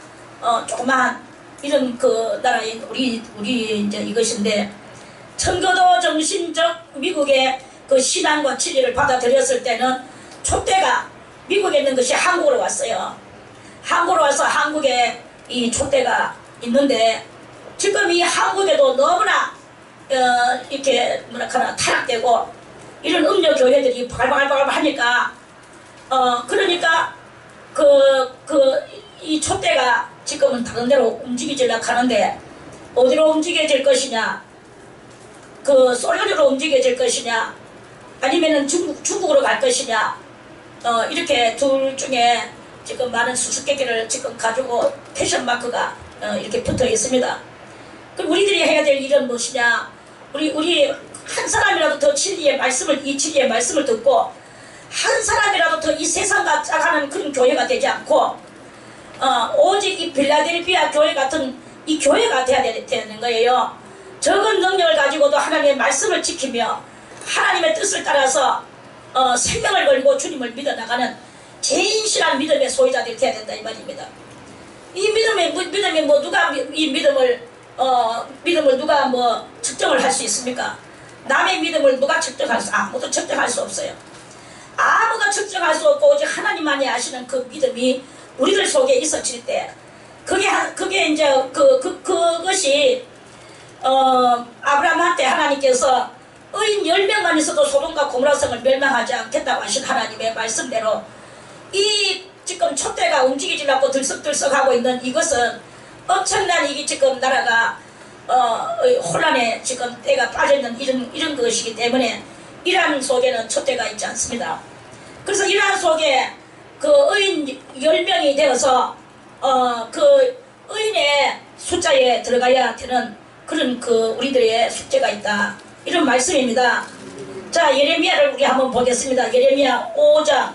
조그마한 이런 그 나라인 우리 이제 이것인데, 청교도 정신적 미국의 그 신앙과 진리를 받아들였을 때는 촛대가 미국에 있는 것이 한국으로 왔어요. 한국으로 와서 한국에 이 촛대가 있는데, 지금 이 한국에도 너무나 이렇게 뭐랄까나 타락되고 이런 음료 교회들이 바글바글 하니까 그러니까 이 촛대가 지금은 다른 데로 움직이지려고 하는데, 어디로 움직여질 것이냐, 그 소련으로 움직여질 것이냐, 아니면은 중국으로 갈 것이냐, 이렇게 둘 중에 지금 많은 수수께끼를 지금 가지고 패션 마크가 이렇게 붙어 있습니다. 그럼 우리들이 해야 될 일은 무엇이냐? 우리 한 사람이라도 더 진리의 말씀을, 이 진리의 말씀을 듣고 한 사람이라도 더 이 세상과 짜가는 그런 교회가 되지 않고 오직 이 빌라델피아 교회 같은 이 교회가 돼야 되는 거예요. 적은 능력을 가지고도 하나님의 말씀을 지키며 하나님의 뜻을 따라서 생명을 걸고 주님을 믿어나가는 진실한 믿음의 소유자들이 돼야 된다 이 말입니다. 이 믿음이 뭐 누가 이 믿음을 누가 뭐 측정을 할 수 있습니까? 남의 믿음을 누가 아무도 측정할 수 없어요. 아무도 측정할 수 없고 오직 하나님만이 아시는 그 믿음이 우리들 속에 있어질 때, 그게 이제 그것이 아브라함한테 하나님께서 의인 10명만 있어도 소돔과 고모라성을 멸망하지 않겠다고 하신 하나님의 말씀대로 이 지금 촛대가 움직이지않고 들썩들썩하고 있는 이것은 엄청난 이게 지금 나라가 혼란에 지금 때가 빠져있는 이런 것이기 때문에 이란 속에는 촛대가 있지 않습니다. 그래서 이란 속에 그 의인 10명이 되어서 그 의인의 숫자에 들어가야 되는 그런 그 우리들의 숙제가 있다 이런 말씀입니다. 자, 예레미야를 우리 한번 보겠습니다. 예레미야 5장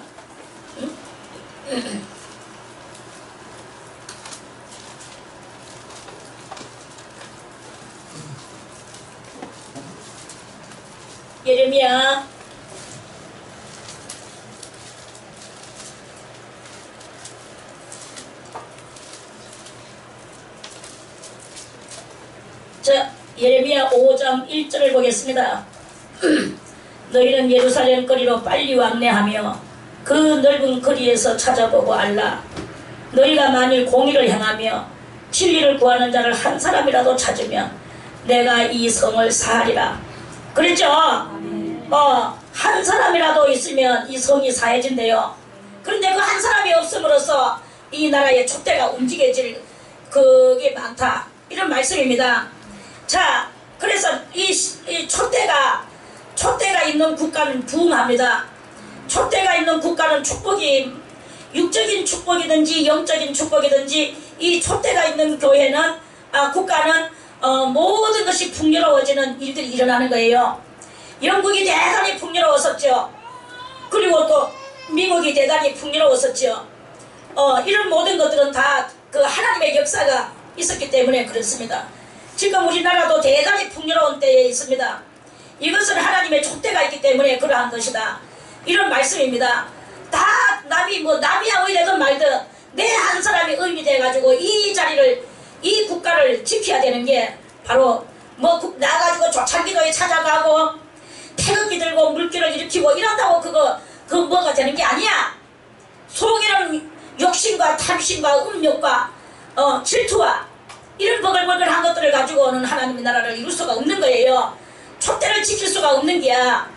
예레미야 5장 1절을 보겠습니다. 너희는 예루살렘 거리로 빨리 왕래하며 그 넓은 거리에서 찾아보고 알라. 너희가 만일 공의를 행하며 진리를 구하는 자를 한 사람이라도 찾으면 내가 이 성을 사하리라. 그랬죠? 한 사람이라도 있으면 이 성이 사해진대요. 그런데 그 한 사람이 없음으로써 이 나라의 촛대가 움직여질 그게 많다 이런 말씀입니다. 자, 그래서 이 촛대가 있는 국가는 부흥합니다. 촛대가 있는 국가는 축복이, 육적인 축복이든지 영적인 축복이든지 이 촛대가 있는 교회는 국가는 모든 것이 풍요로워지는 일들이 일어나는 거예요. 영국이 대단히 풍요로웠었죠. 그리고 또 미국이 대단히 풍요로웠었죠. 이런 모든 것들은 다 그 하나님의 역사가 있었기 때문에 그렇습니다. 지금 우리나라도 대단히 풍요로운 때에 있습니다. 이것은 하나님의 촛대가 있기 때문에 그러한 것이다 이런 말씀입니다. 다 남이야 의뢰든 말든 내 한 사람이 의인이 돼가지고 이 자리를, 이 국가를 지켜야 되는 게 바로 나가지고 조창기도에 찾아가고 태극기 들고 물길을 일으키고 이런다고 그거 뭐가 되는 게 아니야. 속에는 욕심과 탐심과 음욕과 질투와 이런 버글버글한 것들을 가지고는 하나님의 나라를 이룰 수가 없는 거예요. 촛대를 지킬 수가 없는 게야.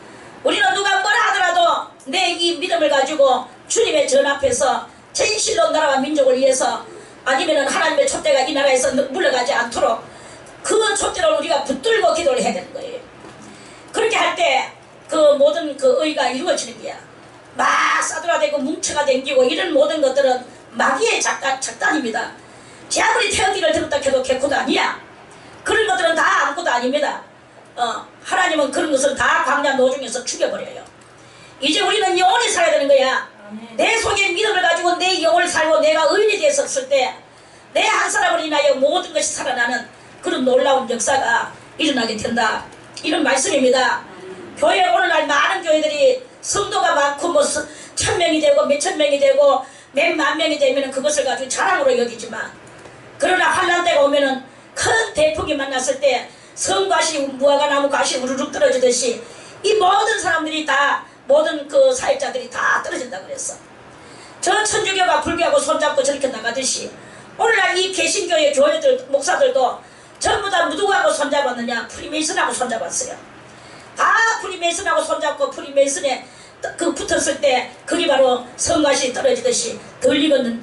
우리는 누가 뭐라 하더라도 내 이 믿음을 가지고 주님의 전 앞에서 진실로 나라와 민족을 위해서, 아니면은 하나님의 촛대가 이 나라에서 물러가지 않도록 그 촛대를 우리가 붙들고 기도를 해야 되는 거예요. 그렇게 할 때 그 모든 그 의가 이루어지는 거야. 막 싸돌아대고 뭉쳐가 댕기고 이런 모든 것들은 마귀의 작단입니다. 제 아무리 태극기를 들었다 해도 개코도 아니야. 그런 것들은 다 아무것도 아닙니다. 하나님은 그런 것을 다 광야 노중에서 죽여버려요. 이제 우리는 영원히 살아야 되는 거야. 내 속에 믿음을 가지고 내 영혼을 살고 내가 의인이 되었을 때 내 한 사람을 인하여 모든 것이 살아나는 그런 놀라운 역사가 일어나게 된다 이런 말씀입니다. 교회 오늘날 많은 교회들이 성도가 많고 1000명이 되고 몇천 명이 되고 몇만 명이 되면은 그것을 가지고 자랑으로 여기지만, 그러나 환난 때가 오면은 큰 대폭이 만났을 때 성가시 무화과나무 가시 우르륵 떨어지듯이 이 모든 사람들이 다, 모든 그 사역자들이 다 떨어진다 그랬어. 저 천주교가 불교하고 손잡고 저렇게 나가듯이 오늘날 이 개신교의 교회들 목사들도 전부 다 누구하고 손잡았느냐? 프리메이슨하고 손잡았어요. 다 프리메이슨하고 손잡고 프리메이슨에 그 붙었을 때 그게 바로 성가시 떨어지듯이 덜 익은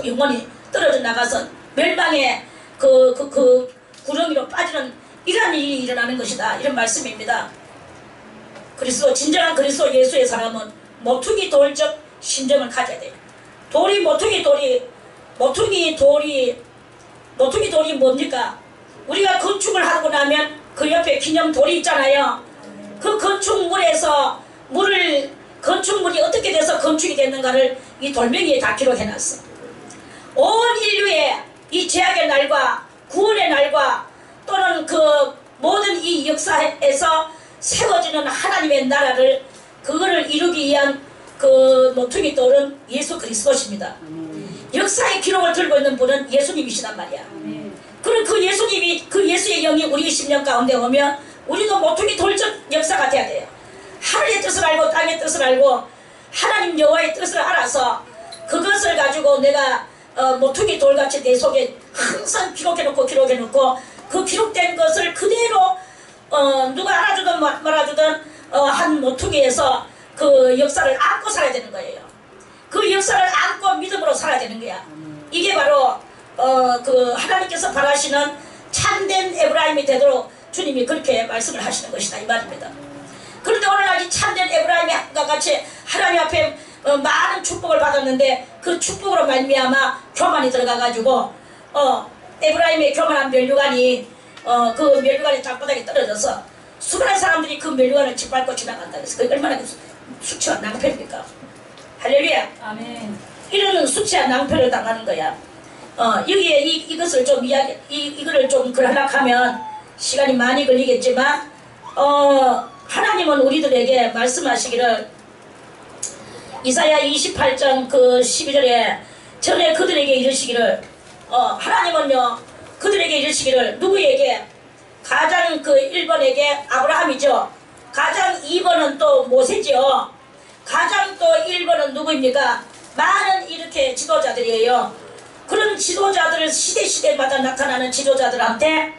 영혼이 떨어져 나가서 멸망의 그 구렁이로 빠지는 이러한 일이 일어나는 것이다, 이런 말씀입니다. 진정한 그리스도 예수의 사람은 모퉁이 돌적 심정을 가져야 돼요. 모퉁이 돌이 뭡니까? 우리가 건축을 하고 나면 그 옆에 기념돌이 있잖아요. 그 건축물이 어떻게 돼서 건축이 됐는가를 이 돌멩이에 다 기록해놨어. 온 인류의 이 제약의 날과 구원의 날과 또는 그 모든 이 역사에서 세워지는 하나님의 나라를, 그거를 이루기 위한 그 모퉁이 돌은 예수 그리스도십니다. 역사의 기록을 들고 있는 분은 예수님이시단 말이야. 그럼 그 예수의 영이 우리 심령 가운데 오면 우리도 모퉁이 돌적 역사가 돼야 돼요. 하늘의 뜻을 알고 땅의 뜻을 알고 하나님 여호와의 뜻을 알아서 그것을 가지고 내가 모퉁이 돌같이 내 속에 항상 기록해놓고 그 기록된 것을 그대로 누가 알아주든 말아주든 한 모퉁이에서 그 역사를 안고 살아야 되는 거예요. 그 역사를 안고 믿음으로 살아야 되는 거야. 이게 바로 그 하나님께서 바라시는 참된 에브라임이 되도록 주님이 그렇게 말씀을 하시는 것이다, 이 말입니다. 그런데 오늘날 이 참된 에브라임과 같이 하나님 앞에 많은 축복을 받았는데 그 축복으로 말미암아 교만이 들어가가지고 에브라임의 교만한 면류관이 그 면류관이 땅바닥에 떨어져서 수많은 사람들이 그 면류관을 짓밟고 지나간다. 그래서 그게 얼마나 수치와 낭패입니까? 할렐루야. 아멘. 이런 수치와 낭패를 당하는 거야. 여기에 이것을 좀 이거를 좀 그러려고 하면 시간이 많이 걸리겠지만 하나님은 우리들에게 말씀하시기를 이사야 28장 그 12절에 전에 그들에게 이르시기를 하나님은요 그들에게 이르시기를 누구에게? 가장 그 1번에게 아브라함이죠. 가장 2번은 또 모세죠. 가장 또 1번은 누구입니까? 많은 이렇게 지도자들이에요. 그런 지도자들을 시대마다 나타나는 지도자들한테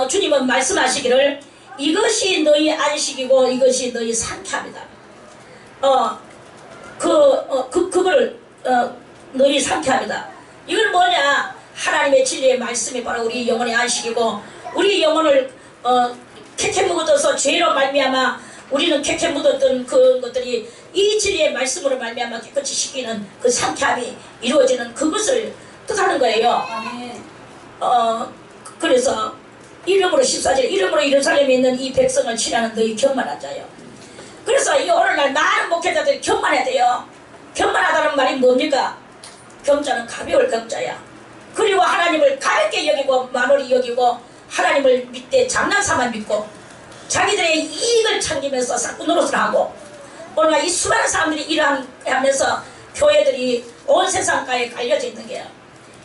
주님은 말씀하시기를 이것이 너희 안식이고 이것이 너희 상쾌합니다. 그거를 너희 상쾌합니다. 이건 뭐냐? 하나님의 진리의 말씀이 바로 우리 영혼의 안식이고 우리 영혼을 캐캐 묻어서 죄로 말미암아 우리는 캐캐 묻었던 그 것들이 이 진리의 말씀으로 말미암아 깨끗이 씻기는 그 상쾌함이 이루어지는 그것을 뜻하는 거예요. 그래서 이름으로 14절 이름으로 예루살렘에 있는 이 백성을 치라는 너희 경만한 자요. 그래서 이 오늘날 많은 목회자들이 경만해야 돼요. 경만하다는 말이 뭡니까? 경자는 가벼울 경자야. 그리고 하나님을 가볍게 여기고 만홀히 여기고 하나님을 믿되 장난삼아 믿고 자기들의 이익을 챙기면서 자꾸 노릇을 하고 오늘날 이 수많은 사람들이 일하면서 교회들이 온 세상가에 갈려져 있는 게요.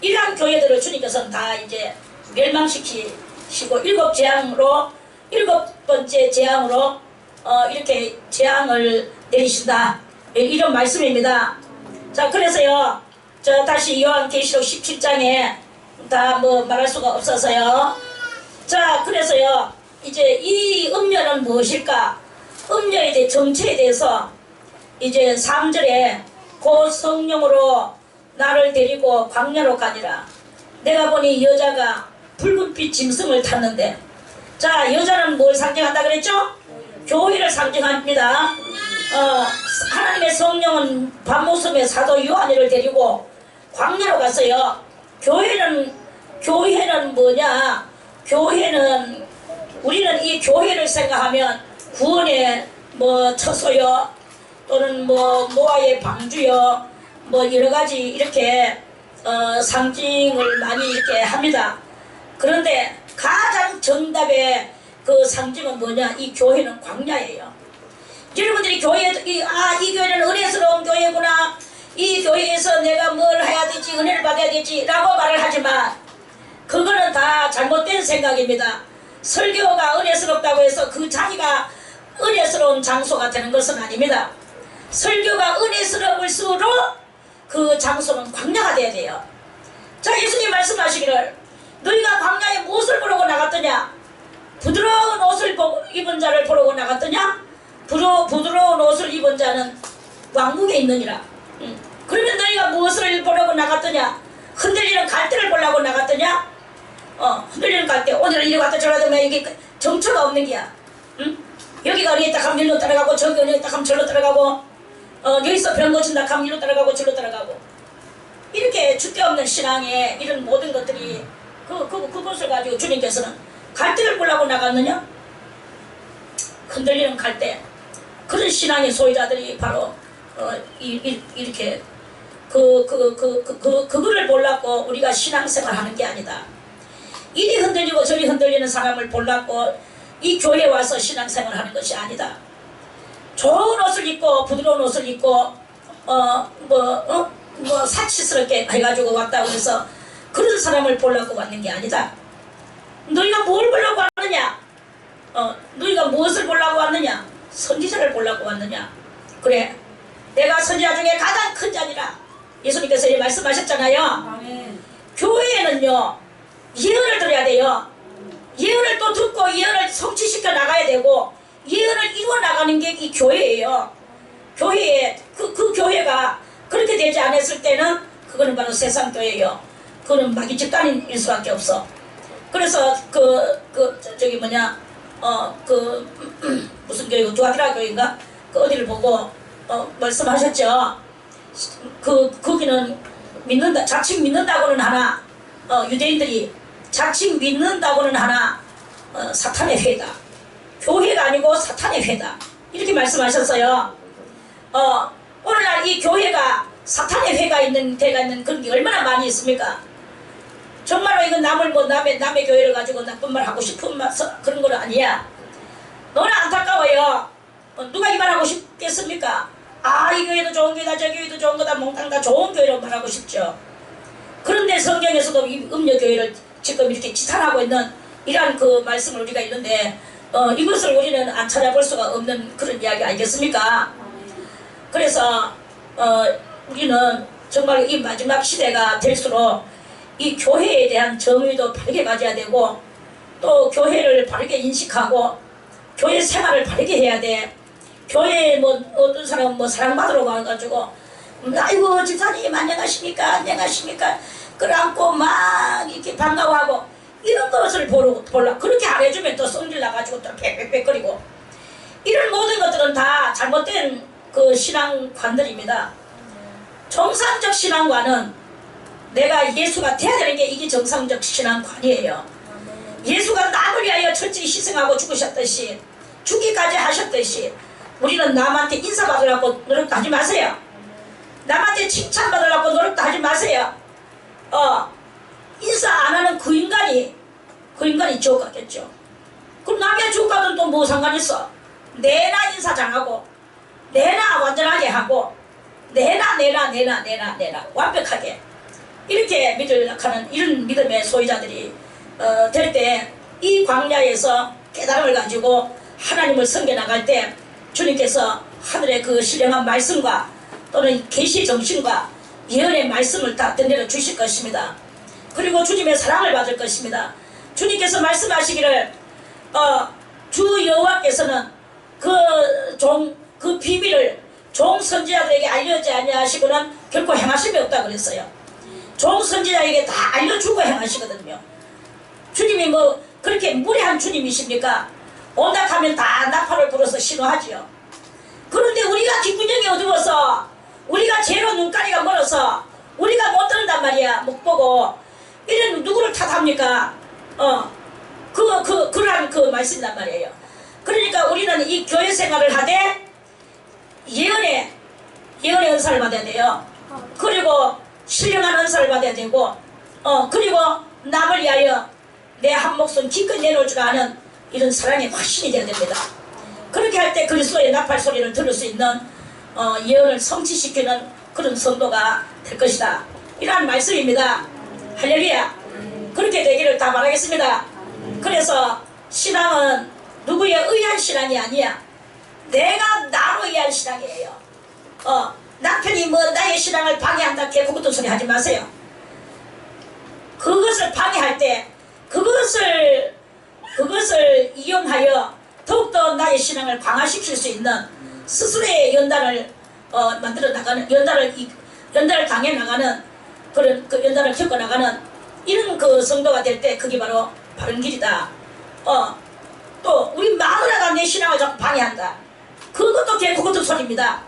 이러한 교회들을 주님께서는 다 이제 멸망시키시고 일곱 번째 재앙으로 이렇게 재앙을 내리신다, 이런 말씀입니다. 자, 그래서요 다시 요한계시록 17장에 다 뭐 말할 수가 없어서요. 자, 그래서요 이제 이 음료는 무엇일까? 음료에 대해 정체에 대해서 이제 3절에 곧 성령으로 나를 데리고 광야로 가니라. 내가 보니 여자가 붉은빛 짐승을 탔는데, 자, 여자는 뭘 상징한다 그랬죠? 교회를 상징합니다. 하나님의 성령은 밤모섬에 사도 요한이를 데리고 광야로 갔어요. 교회는 뭐냐? 우리는 이 교회를 생각하면 구원의 뭐 처소요, 또는 뭐 노아의 방주요, 뭐 여러 가지 이렇게 상징을 많이 이렇게 합니다. 그런데 가장 정답의 그 상징은 뭐냐? 이 교회는 광야예요. 여러분들이 이 교회는 은혜스러운 교회구나, 이 교회에서 내가 뭘 해야 되지, 은혜를 받아야 되지 라고 말을 하지만 그거는 다 잘못된 생각입니다. 설교가 은혜스럽다고 해서 그 자기가 은혜스러운 장소가 되는 것은 아닙니다. 설교가 은혜스러울수록 그 장소는 광야가 돼야 돼요. 자, 예수님 말씀하시기를 너희가 광야에 무엇을 보려고 나갔더냐? 부드러운 옷을 입은 자를 보려고 나갔더냐? 부드러운 옷을 입은 자는 왕궁에 있느니라. 그러면 너희가 무엇을 보려고 나갔더냐? 흔들리는 갈대를 보려고 나갔더냐? 흔들리는 갈대. 오늘은 이리 갔다 저리 가면 이게 정처가 없는 게야. 여기가 어디에 딱 하면 일로 따라가고 저기 어디에 딱 하면 절로 따라가고 여기서 병 고친다 하면 이로 따라가고 절로 따라가고 이렇게 주대없는 신앙에 이런 모든 것들이 그것을 가지고 주님께서는 갈대를 보려고 나갔느냐? 흔들리는 갈대. 그런 신앙의 소유자들이 바로 이렇게 그거를 보려고 우리가 신앙생활 하는 게 아니다. 이리 흔들리고 저리 흔들리는 사람을 보려고 이 교회에 와서 신앙생활 하는 것이 아니다. 좋은 옷을 입고 부드러운 옷을 입고 사치스럽게 해가지고 왔다고 해서 그런 사람을 보려고 왔는 게 아니다. 너희가 뭘 보려고 왔느냐? 너희가 무엇을 보려고 왔느냐? 선지자를 보려고 왔느냐? 그래, 내가 선지자 중에 가장 큰 자니라 예수님께서 이렇게 말씀하셨잖아요. 아멘. 교회에는요 예언을 들어야 돼요. 예언을 또 듣고 예언을 성취시켜 나가야 되고 예언을 이루어 나가는 게 이 교회예요. 교회에 그 교회가 그렇게 되지 않았을 때는 그거는 바로 세상 교회예요. 그거는 마귀 집단일 수밖에 없어. 그래서 무슨 교회고 두아디라 교회인가 어디를 보고 말씀하셨죠. 거기는 믿는다, 자칭 믿는다고는 하나 유대인들이 자칭 믿는다고는 하나 사탄의 회다. 교회가 아니고 사탄의 회다. 이렇게 말씀하셨어요. 오늘날 이 교회가 사탄의 회가 있는 데가 있는 그런 게 얼마나 많이 있습니까? 정말로 이건 남의 교회를 가지고 나쁜 말 하고 싶은 그런 건 아니야. 너무 안타까워요. 누가 이 말 하고 싶겠습니까? 이 교회도 좋은 교회다, 저 교회도 좋은 거다, 몽땅 다 좋은 교회로 말하고 싶죠. 그런데 성경에서도 이 음녀교회를 지금 이렇게 지탄하고 있는 이러한 그 말씀을 우리가 있는데 이것을 우리는 안 찾아볼 수가 없는 그런 이야기 아니겠습니까? 그래서 우리는 정말 이 마지막 시대가 될수록 이 교회에 대한 정의도 바르게 가져야 되고 또 교회를 바르게 인식하고 교회 생활을 바르게 해야 돼. 교회에 어떤 사람은 사랑받으러 가가지고 아이고 집사님 안녕하십니까 끌어안고 막 이렇게 반가워하고 이런 것을 보려 그렇게 안 해주면 또 성질 나가지고 또 빽빽빽거리고 이런 모든 것들은 다 잘못된 그 신앙관들입니다. 정상적 신앙관은 내가 예수가 돼야 되는 게 이게 정상적 신앙관이에요. 예수가 남을 위하여 철저히 희생하고 죽으셨듯이 죽기까지 하셨듯이 우리는 남한테 인사받으려고 노력도 하지 마세요. 남한테 칭찬받으려고 노력도 하지 마세요. 인사 안 하는 그 인간이 지옥 갔겠죠. 그럼 남의 지옥 가든 또 뭐 상관있어? 내나 인사 잘하고 내나 완전하게 하고 내나 완벽하게 이렇게 믿으려고 이런 믿음의 소유자들이 될 때 이 광야에서 깨달음을 가지고 하나님을 섬겨나갈 때 주님께서 하늘의 그 신령한 말씀과 또는 계시 정신과 예언의 말씀을 다 던져 주실 것입니다. 그리고 주님의 사랑을 받을 것입니다. 주님께서 말씀하시기를 주 여호와께서는 그 비밀을 종 선지자들에게 알려지 아니하시고는 결코 행하심이 없다 그랬어요. 종 선지자에게 다 알려주고 행하시거든요. 주님이 그렇게 무례한 주님이십니까? 온다 하면 다 나팔을 불어서 신호하지요. 그런데 우리가 뒷구녕이 어두워서 우리가 죄로 눈가리가 멀어서 우리가 못 들은단 말이야. 못 보고 이런 누구를 탓합니까? 그러한 그 말씀이란 말이에요. 그러니까 우리는 이 교회 생활을 하되 예언의 은사를 받아야 돼요. 그리고 신령한 은사를 받아야 되고 그리고 남을 위하여 내 한 목숨 기꺼이 내놓을 줄 아는 이런 사랑의 확신이 되어야 됩니다. 그렇게 할 때 그리스도의 나팔 소리를 들을 수 있는 예언을 성취시키는 그런 성도가 될 것이다. 이러한 말씀입니다. 할렐루야. 그렇게 되기를 다 바라겠습니다. 그래서 신앙은 누구의 의한 신앙이 아니야. 내가 나로 의한 신앙이에요. 남편이 뭐 나의 신앙을 방해한다 개구부터 소리 하지 마세요. 그것을 방해할 때 그것을 이용하여 더욱더 나의 신앙을 강화시킬 수 있는 스스로의 연단을 만들어 나가는, 연단을 당해 나가는 그런 그 연단을 겪어 나가는 이런 그 성도가 될 때 그게 바로 바른 길이다. 또 우리 마누라가 내 신앙을 자꾸 방해한다. 그것도 개구부터 소리입니다.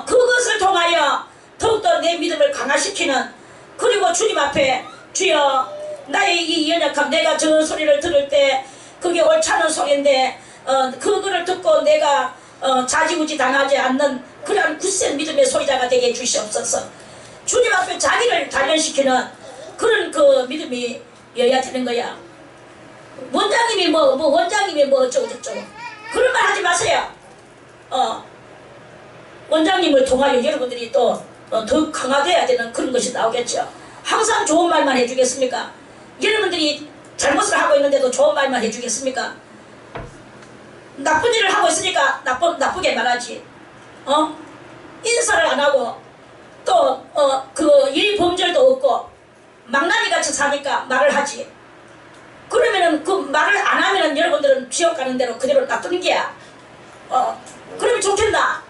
그것을 통하여 더욱더 내 믿음을 강화시키는, 그리고 주님 앞에 주여 나의 이 연약함, 내가 저 소리를 들을 때 그게 옳지 않은 소리인데 그거를 듣고 내가 좌지우지 당하지 않는 그런 굳센 믿음의 소리자가 되게 해주시옵소서. 주님 앞에 자기를 단련시키는 그런 그 믿음이어야 되는 거야. 원장님이 원장님이 뭐 어쩌고저쩌고 그런 말 하지 마세요. 원장님을 통하여 여러분들이 또 더 강화돼야 되는 그런 것이 나오겠죠. 항상 좋은 말만 해주겠습니까? 여러분들이 잘못을 하고 있는데도 좋은 말만 해주겠습니까? 나쁜 일을 하고 있으니까 나쁘게 말하지. 인사를 안 하고 또 그 일 범절도 없고 망나니같이 사니까 말을 하지. 그러면은 그 말을 안 하면은 여러분들은 지옥 가는 대로 그대로 놔두는 게야. 그러면 좋겠나?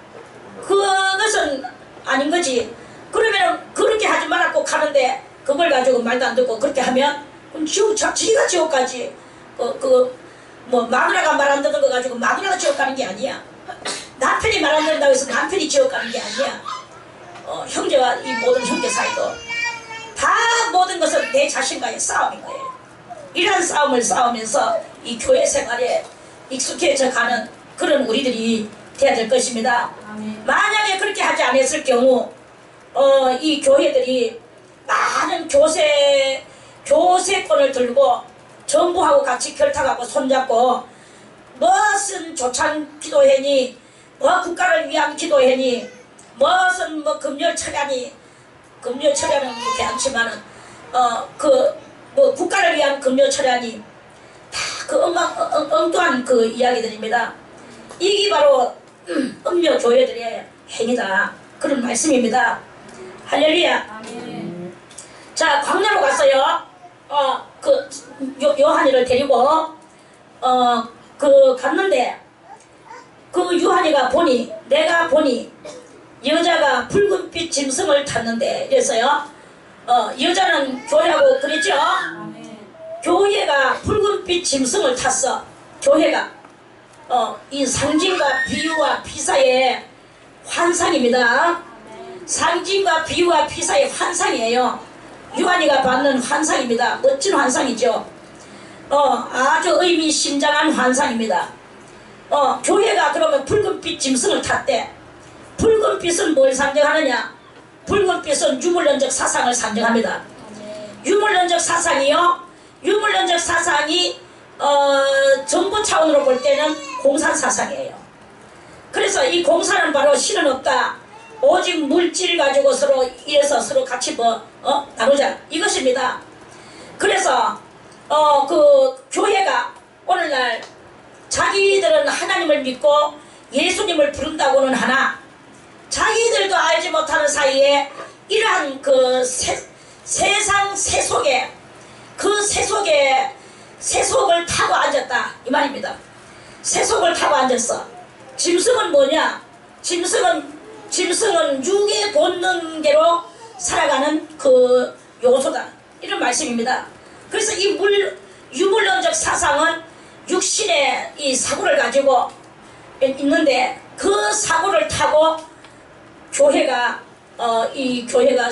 그것은 아닌 거지. 그러면은 그렇게 하지 말았고 가는데 그걸 가지고 말도 안 듣고 그렇게 하면 지가 지옥 가지. 뭐 마누라가 말 안 듣는 거 가지고 마누라가 지옥 가는 게 아니야. 남편이 말 안 듣는다고 해서 남편이 지옥 가는 게 아니야. 형제와 이 모든 형제 사이도 다 모든 것은 내 자신과의 싸움인 거예요. 이런 싸움을 싸우면서 이 교회 생활에 익숙해져 가는 그런 우리들이 돼야 될 것입니다. 만약에 그렇게 하지 않았을 경우 이 교회들이 많은 교세권을 들고 정부하고 같이 결탁하고 손잡고 무슨 조찬 기도회니 뭐 국가를 위한 기도회니 무슨 뭐 금열철야니, 금열철야는 그렇게 않지만은 뭐 국가를 위한 금열철야니 다 그 엉뚱한 그 이야기들입니다. 이게 바로 음료 교회들의 행위다. 그런 말씀입니다. 할렐루야. 자, 광야로 갔어요. 요한이를 데리고 갔는데 그 요한이가 내가 보니 여자가 붉은빛 짐승을 탔는데 이래서요. 여자는 교회하고 그랬죠. 교회가 붉은빛 짐승을 탔어. 교회가 이 상징과 비유와 피사의 환상입니다. 상징과 비유와 피사의 환상이에요. 요한이가 받는 환상입니다. 멋진 환상이죠. 아주 의미심장한 환상입니다. 교회가 그러면 붉은빛 짐승을 탔대. 붉은빛은 뭘 상징하느냐? 붉은빛은 유물론적 사상을 상징합니다. 유물론적 사상이요. 유물론적 사상이 정부 차원으로 볼 때는 공산 사상이에요. 그래서 이 공산은 바로 신은 없다. 오직 물질 가지고 서로 이래서 서로 같이 나누자 이것입니다. 그래서 그 교회가 오늘날 자기들은 하나님을 믿고 예수님을 부른다고는 하나 자기들도 알지 못하는 사이에 이러한 그 세상 세속에 그 세속을 타고 앉았다 이 말입니다. 세속을 타고 앉았어. 짐승은 뭐냐? 짐승은 육의 본능대로 살아가는 그 요소다 이런 말씀입니다. 그래서 이 유물론적 사상은 육신의 이 사고를 가지고 있는데 그 사고를 타고 교회가 이 교회가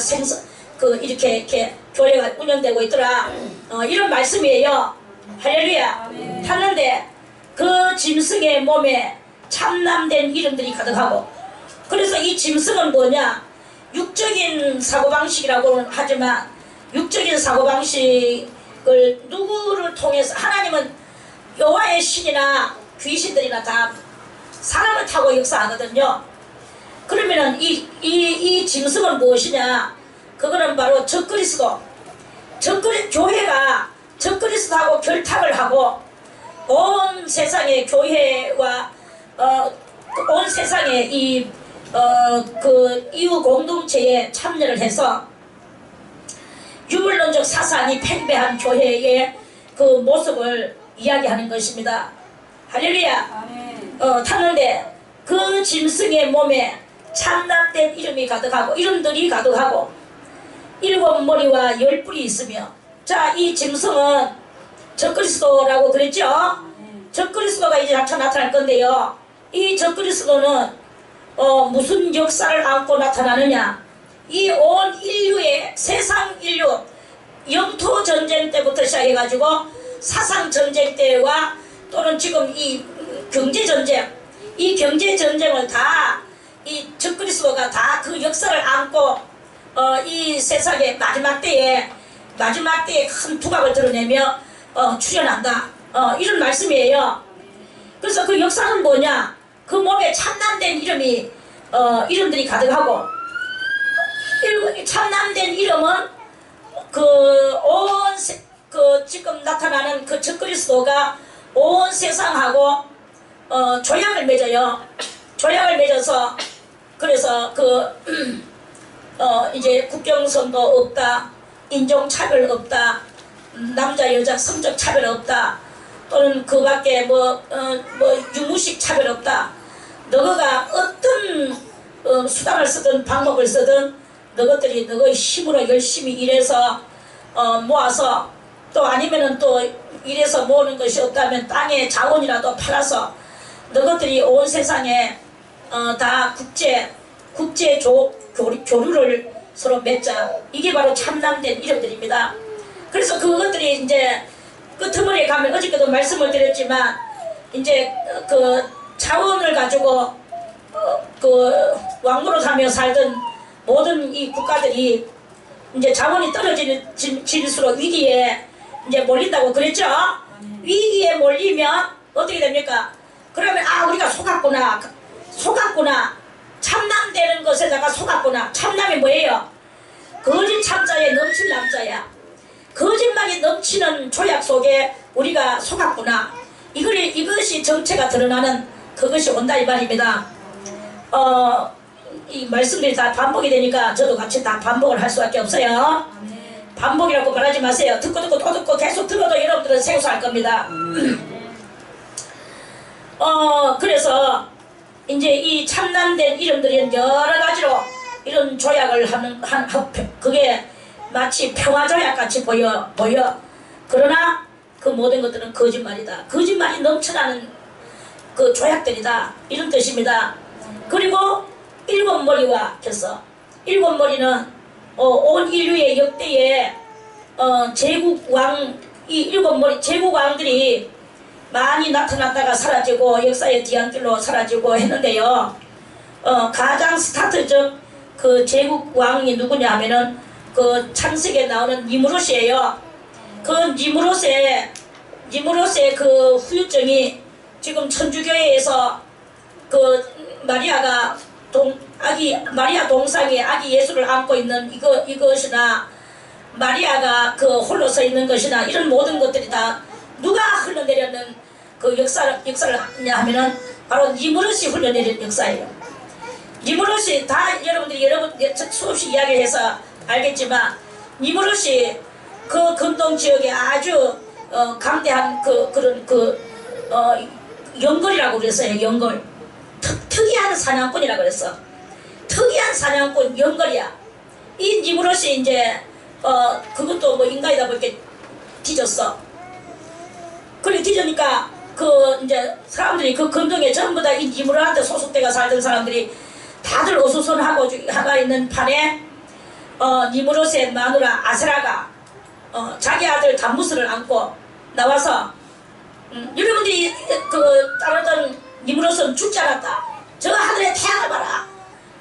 이렇게 교회가 운영되고 있더라. 이런 말씀이에요. 할렐루야. 탔는데 그 짐승의 몸에 참남된 이름들이 가득하고, 그래서 이 짐승은 뭐냐? 육적인 사고방식이라고는 하지만 육적인 사고방식을 누구를 통해서, 하나님은 여호와의 신이나 귀신들이나 다 사람을 타고 역사하거든요. 그러면은 이 짐승은 무엇이냐? 그거는 바로 적그리스도. 교회가 적그리스도하고 결탁을 하고 온 세상의 교회와 온 세상의 그 이후 공동체에 참여를 해서 유물론적 사상이 팽배한 교회의 그 모습을 이야기하는 것입니다. 할렐루야. 탔는데 그 짐승의 몸에 참남된 이름이 가득하고 이름들이 가득하고 7머리와 10뿔이 있으며, 자, 이 짐승은 적그리스도라고 그랬죠? 적그리스도가 이제 나타날 건데요. 이 적그리스도는 무슨 역사를 안고 나타나느냐? 이 온 인류의 세상 인류 영토 전쟁 때부터 시작해가지고 사상 전쟁 때와 또는 지금 이 경제 전쟁, 이 경제 전쟁을 다 이 적그리스도가 다 그 역사를 안고 이 세상의 마지막 때에 큰 두각을 드러내며 출현한다. 이런 말씀이에요. 그래서 그 역사는 뭐냐? 그 몸에 참남된 이름들이 가득하고, 참남된 이름은 지금 나타나는 그 적그리스도가 온 세상하고 조약을 맺어요. 조약을 맺어서 그래서 이제 국경선거 없다, 인종차별 없다, 남자 여자 성적 차별 없다, 또는 그 밖에 유무식 차별 없다. 너가 어떤 수단을 쓰든 방법을 쓰든 너희들이 너의 힘으로 열심히 일해서 모아서, 또 아니면은 또 일해서 모으는 것이 없다면 땅의 자원이라도 팔아서 너희들이 온 세상에 다 국제 교류를 서로 맺자. 이게 바로 참남된 이름들입니다. 그래서 그것들이 이제 끄트머리에 가면 어저께도 말씀을 드렸지만 이제 그 자원을 가지고 그 왕노릇하며 살던 모든 이 국가들이 이제 자원이 떨어질수록 위기에 이제 몰린다고 그랬죠. 위기에 몰리면 어떻게 됩니까? 그러면 우리가 속았구나. 참남되는 것에다가 속았구나. 참남이 뭐예요? 거짓 참자에 넘칠 남자야. 거짓말이 넘치는 조약 속에 우리가 속았구나. 이것이 정체가 드러나는 그것이 온다 이 말입니다. 이 말씀들이 다 반복이 되니까 저도 같이 다 반복을 할 수밖에 없어요. 반복이라고 말하지 마세요. 듣고 또 듣고 계속 들어도 여러분들은 생소할 겁니다. 그래서 이제 이 참남된 이름들이 여러 가지로 이런 조약을 그게 마치 평화조약 같이 보여. 그러나 그 모든 것들은 거짓말이다. 거짓말이 넘쳐나는 그 조약들이다. 이런 뜻입니다. 그리고 7머리와 켜서 7머리는 온 인류의 역대에 이 7머리 제국왕들이 많이 나타났다가 사라지고 역사의 뒤안길로 사라지고 했는데요. 가장 스타트적 그 제국왕이 누구냐 하면은 그 창세기에 나오는 니무롯이에요. 그 니무롯의 그 후유증이 지금 천주교회에서 그 마리아 동상에 아기 예수를 안고 있는 이것이나 마리아가 그 홀로 서 있는 것이나 이런 모든 것들이 다 누가 흘러내렸는 그 역사를 하냐 하면은 바로 니무롯이 흘러내린 역사예요. 니무롯이 다 여러분들이 수없이 이야기해서 알겠지만 니무롯이 그 근동 지역에 아주 강대한 그런 연걸이라고 그랬어요. 연걸. 특이한 사냥꾼이라고 그랬어. 특이한 사냥꾼 연걸이야. 이 니무롯이 이제 그것도 뭐 인간이다 보니까 뒤졌어. 그래 뒤지니까 이제 사람들이 그 근동에 전부 다 이 니무롯한테 소속돼가 살던 사람들이 다들 어수선하고 하가 있는 판에 니무롯의 마누라 아세라가 자기 아들 담무스를 안고 나와서 여러분들이 따르던 니무롯은 죽지 않았다. 저 하늘의 태양을 봐라.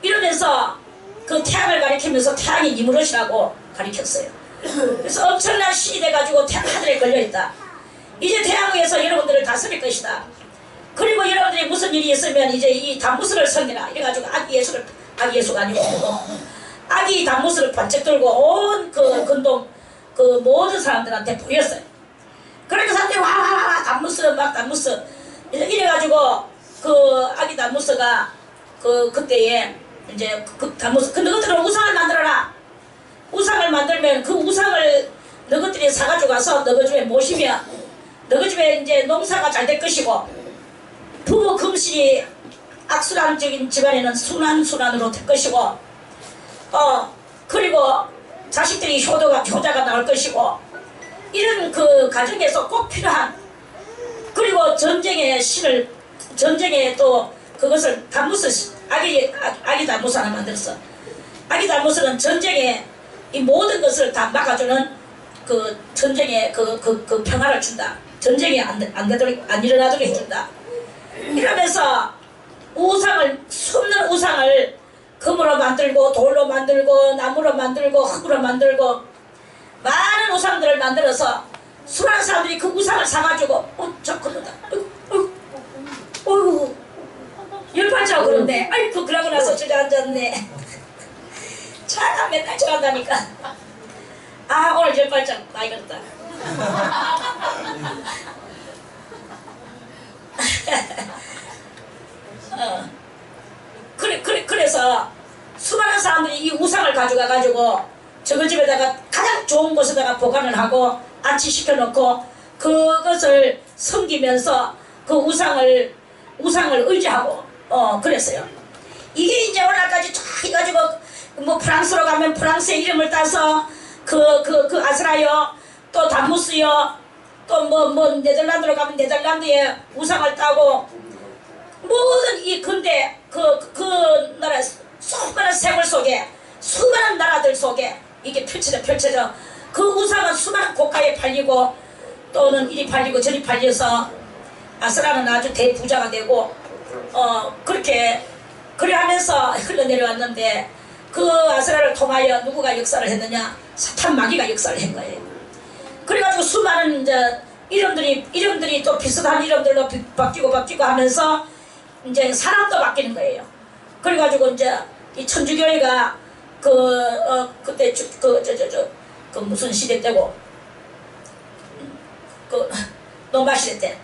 이러면서 그 태양을 가리키면서 태양이 니무롯이라고 가리켰어요. 그래서 엄청난 신이 돼가지고 하늘에 걸려있다. 이제 태양 위에서 여러분들을 다스릴 것이다. 그리고 여러분들이 무슨 일이 있으면 이제 이 담무스를 섬기라. 이래가지고 아기 예수를 아기 예수가 아니고 아기 단무스를 번쩍 들고 온 그 근동 그 모든 사람들한테 보였어요. 그러니까 사람들이 와와와 단무스 막 단무스 이래가지고 그 아기 단무스가 그때에 이제 그 단무스 너희들은 우상을 만들어라. 우상을 만들면 그 우상을 너희들이 사가지고 가서 너희 집에 모시면 너희 집에 이제 농사가 잘 될 것이고 부부 금실이 악순환적인 집안에는 순환으로 될 것이고 그리고 자식들이 효자가 나올 것이고 이런 그 가정에서 꼭 필요한 그리고 전쟁에 또 그것을 단무스 아기 단무스 하나 만들었어. 아기 단무스는 전쟁에 이 모든 것을 다 막아주는 그 전쟁에 그 평화를 준다. 전쟁이 안 일어나도록 해준다. 이러면서 수없는 우상을 금으로 만들고 돌로 만들고 나무로 만들고 흙으로 만들고 많은 우상들을 만들어서 수많은 사람들이 그 우상을 사가지고 저 그러다 어이구 열받자고 그러네. 아이고 그러고 나서 주저앉았네. 차가 맨날 저간다니까. 아 오늘 열받자 많이 그랬다. 그래서 수많은 사람들이 이 우상을 가져가가지고 저거 집에다가 가장 좋은 곳에다가 보관을 하고 안치시켜 놓고 그것을 섬기면서 그 우상을 의지하고 그랬어요. 이게 이제 오늘까지 쫙 해가지고 뭐 프랑스로 가면 프랑스의 이름을 따서 그 아스라요 또 단무스요 또 뭐 네덜란드로 가면 네덜란드의 우상을 따고 모든 이 근대 그 나라 수많은 세월 속에 수많은 나라들 속에 이게 펼쳐져 그 우상은 수많은 고가에 팔리고 또는 이리 팔리고 저리 팔려서 아스라는 아주 대부자가 되고 그렇게 하면서 흘러내려왔는데 그 아스라를 통하여 누구가 역사를 했느냐? 사탄 마귀가 역사를 한 거예요. 그래가지고 수많은 이제 이름들이 또 비슷한 이름들로 바뀌고 하면서 이제 사람도 바뀌는 거예요. 그래가지고 이제 이 천주교회가 그때 그 무슨 시대 때고 그 노마 시대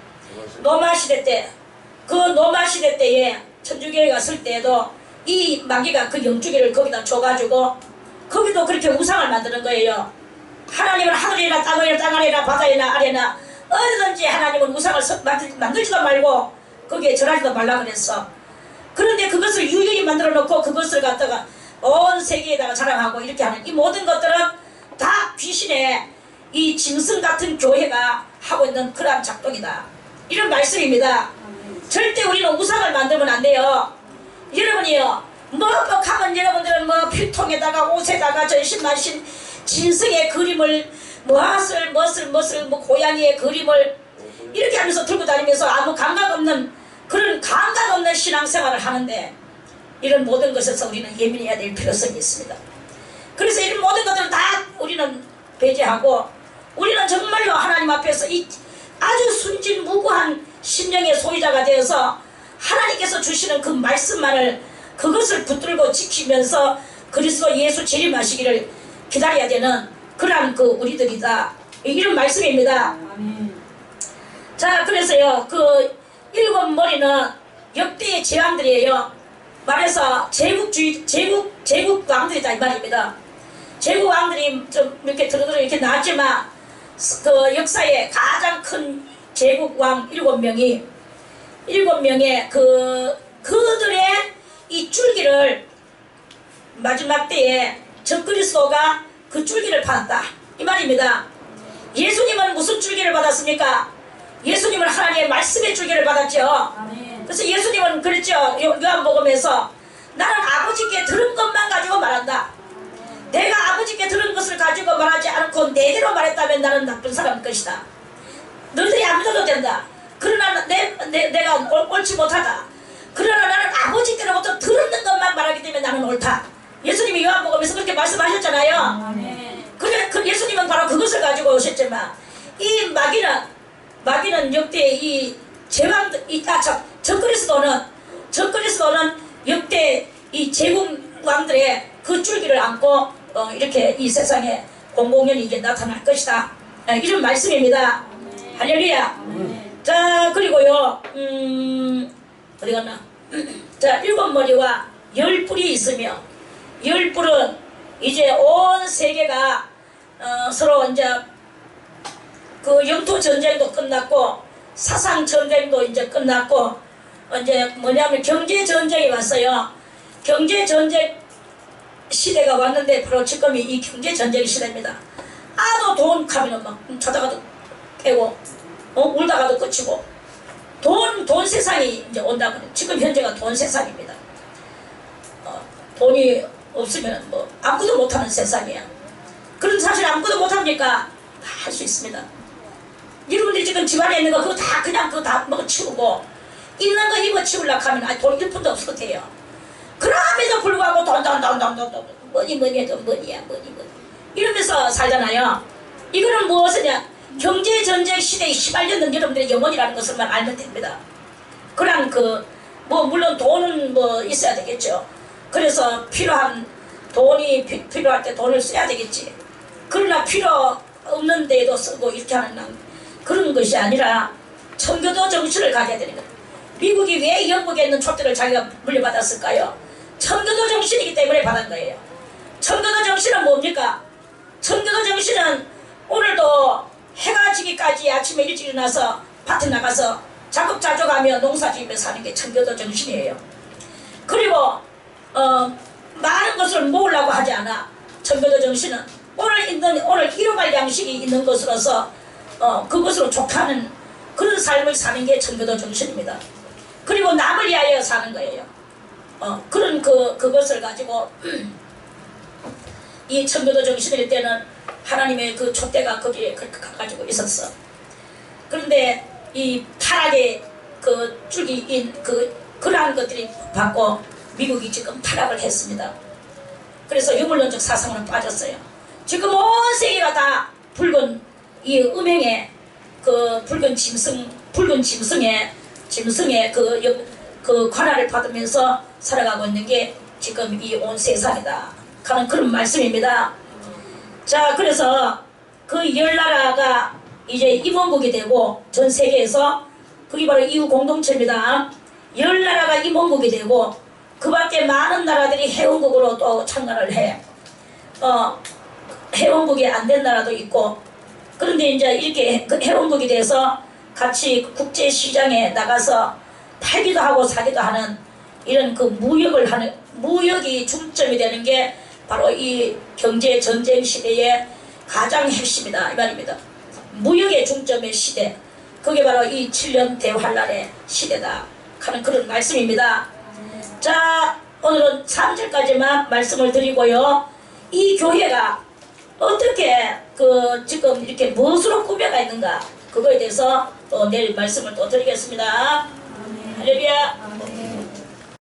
때 그 노마 시대 때에 천주교회가 쓸 때에도 이 마귀가 그 영주기를 거기다 줘가지고 거기도 그렇게 우상을 만드는 거예요. 하나님은 하늘이나 땅이나 바다이나 아래나 어디든지 하나님은 우상을 만들지도 말고 거기에 절하지도 말라 그랬어. 그런데 그것을 유유히 만들어 놓고 그것을 갖다가 온 세계에다가 자랑하고 이렇게 하는 이 모든 것들은 다 귀신의 이 짐승 같은 교회가 하고 있는 그러한 작동이다. 이런 말씀입니다. 절대 우리는 우상을 만들면 안 돼요. 여러분이요 뭐 가면 여러분들은 뭐 필통에다가 옷에다가 전신만신 짐승의 그림을 무엇을 뭐 고양이의 그림을 이렇게 하면서 들고 다니면서 아무 감각 없는 그런 감각 없는 신앙생활을 하는데 이런 모든 것에서 우리는 예민해야 될 필요성이 있습니다. 그래서 이런 모든 것들을 다 우리는 배제하고 우리는 정말로 하나님 앞에서 이 아주 순진무구한 심령의 소유자가 되어서 하나님께서 주시는 그 말씀만을 그것을 붙들고 지키면서 그리스도 예수 재림하시기를 기다려야 되는 그러한 그 우리들이다. 이런 말씀입니다. 아멘. 자 그래서요 그 일곱 머리는 역대의 제왕들이에요. 말해서 제국 왕들이다 이 말입니다. 제국 왕들이 좀 이렇게 들어들어 이렇게 나왔지만 그 역사에 가장 큰 제국 왕 7명의 그들의 이 줄기를 마지막 때에 적그리스도가 그 줄기를 받았다 이 말입니다. 예수님은 무슨 줄기를 받았습니까? 예수님은 하나님의 말씀의 줄기를 받았죠. 그래서 예수님은 그랬죠. 요한복음에서 나는 아버지께 들은 것만 가지고 말한다. 내가 아버지께 들은 것을 가지고 말하지 않고 내대로 말했다면 나는 나쁜 사람 것이다. 너희들이 안 믿어도 된다. 그러나 내가 옳지 못하다. 그러나 나는 아버지께로부터 들은 것만 말하기 때문에 나는 옳다. 예수님이 요한복음에서 그렇게 말씀하셨잖아요. 그래, 예수님은 바로 그것을 가지고 오셨지만 이 마귀는 역대 이 제왕들 적그리스도는 역대 이 제국 않고 이렇게 이 세상에 공공연히 이게 나타날 것이다. 이런 말씀입니다. 할렐루야. 자, 그리고요, 어디 갔나? 자, 7머리와 10뿔이 있으며, 10뿔은 이제 온 세계가 서로 이제 그 영토 전쟁도 끝났고 사상 전쟁도 이제 끝났고 이제 뭐냐면 경제 전쟁이 왔어요. 경제 전쟁 시대가 왔는데 바로 지금이 이 경제 전쟁 시대입니다. 아도 돈 가면 막 찾아가도 깨고 울다가도 끝이고 돈 세상이 이제 온다고. 지금 현재가 돈 세상입니다. 돈이 없으면 뭐 아무것도 못하는 세상이야. 그런 사실 아무것도 못합니까? 다 할 수 있습니다. 여러분들이 지금 집안에 있는 거 그거 다 그냥 그거 다 먹어치우고 있는 거 입어 치우려고 하면 돈 1푼도 없을 것같아요. 그럼에도 불구하고 돈 뭐니 해도 뭐니야 뭐니 이러면서 살잖아요. 이거는 무엇이냐? 경제전쟁 시대에 시발렸는 여러분들의 영혼이라는 것을만 알면 됩니다. 그냥 물론 돈은 뭐 있어야 되겠죠. 그래서 필요한 돈이 필요할 때 돈을 써야 되겠지. 그러나 필요 없는 데도 쓰고 이렇게 하는 그런 것이 아니라 청교도 정신을 가져야 되는 거예요. 미국이 왜 영국에 있는 촛대를 자기가 물려받았을까요? 청교도 정신이기 때문에 받은 거예요. 청교도 정신은 뭡니까? 청교도 정신은 오늘도 해가 지기까지 아침에 일찍 일어나서 밭에 나가서 자급자족하며 농사지으며 사는 게 청교도 정신이에요. 그리고 많은 것을 모으려고 하지 않아. 청교도 정신은 오늘 일용할 양식이 있는 것으로서 그것으로 족하는 그런 삶을 사는 게 청교도 정신입니다. 그리고 남을 위하여 사는 거예요. 그런 그것을 가지고 이 청교도 정신일 때는 하나님의 그 촛대가 거기에 가지고 있었어. 그런데 이 타락의 그 줄기인 그러한 것들이 받고 미국이 지금 타락을 했습니다. 그래서 유물론적 사상으로 빠졌어요. 지금 온 세계가 다 붉은 이 음행의 그 붉은 짐승의 그 관할을 받으면서 살아가고 있는 게 지금 이 온 세상이다 하는 그런 말씀입니다. 자, 그래서 그 10나라가 이제 임원국이 되고 전 세계에서 그게 바로 이웃 공동체입니다. 10나라가 임원국이 되고 그 밖에 많은 나라들이 회원국으로 또 참가를 해. 회원국이 안 된 나라도 있고. 그런데 이제 이렇게 회원국이 돼서 같이 국제 시장에 나가서 팔기도 하고 사기도 하는 이런 그 무역이 중점이 되는 게 바로 이 경제 전쟁 시대의 가장 핵심이다 이 말입니다. 무역의 중점의 시대, 그게 바로 이 7년 대환란의 시대다 하는 그런 말씀입니다. 자, 오늘은 3절까지만 말씀을 드리고요. 이 교회가 어떻게 지금 이렇게 무엇으로 꾸며가 있는가 그거에 대해서 또 내일 말씀을 또 드리겠습니다. 할렐루야.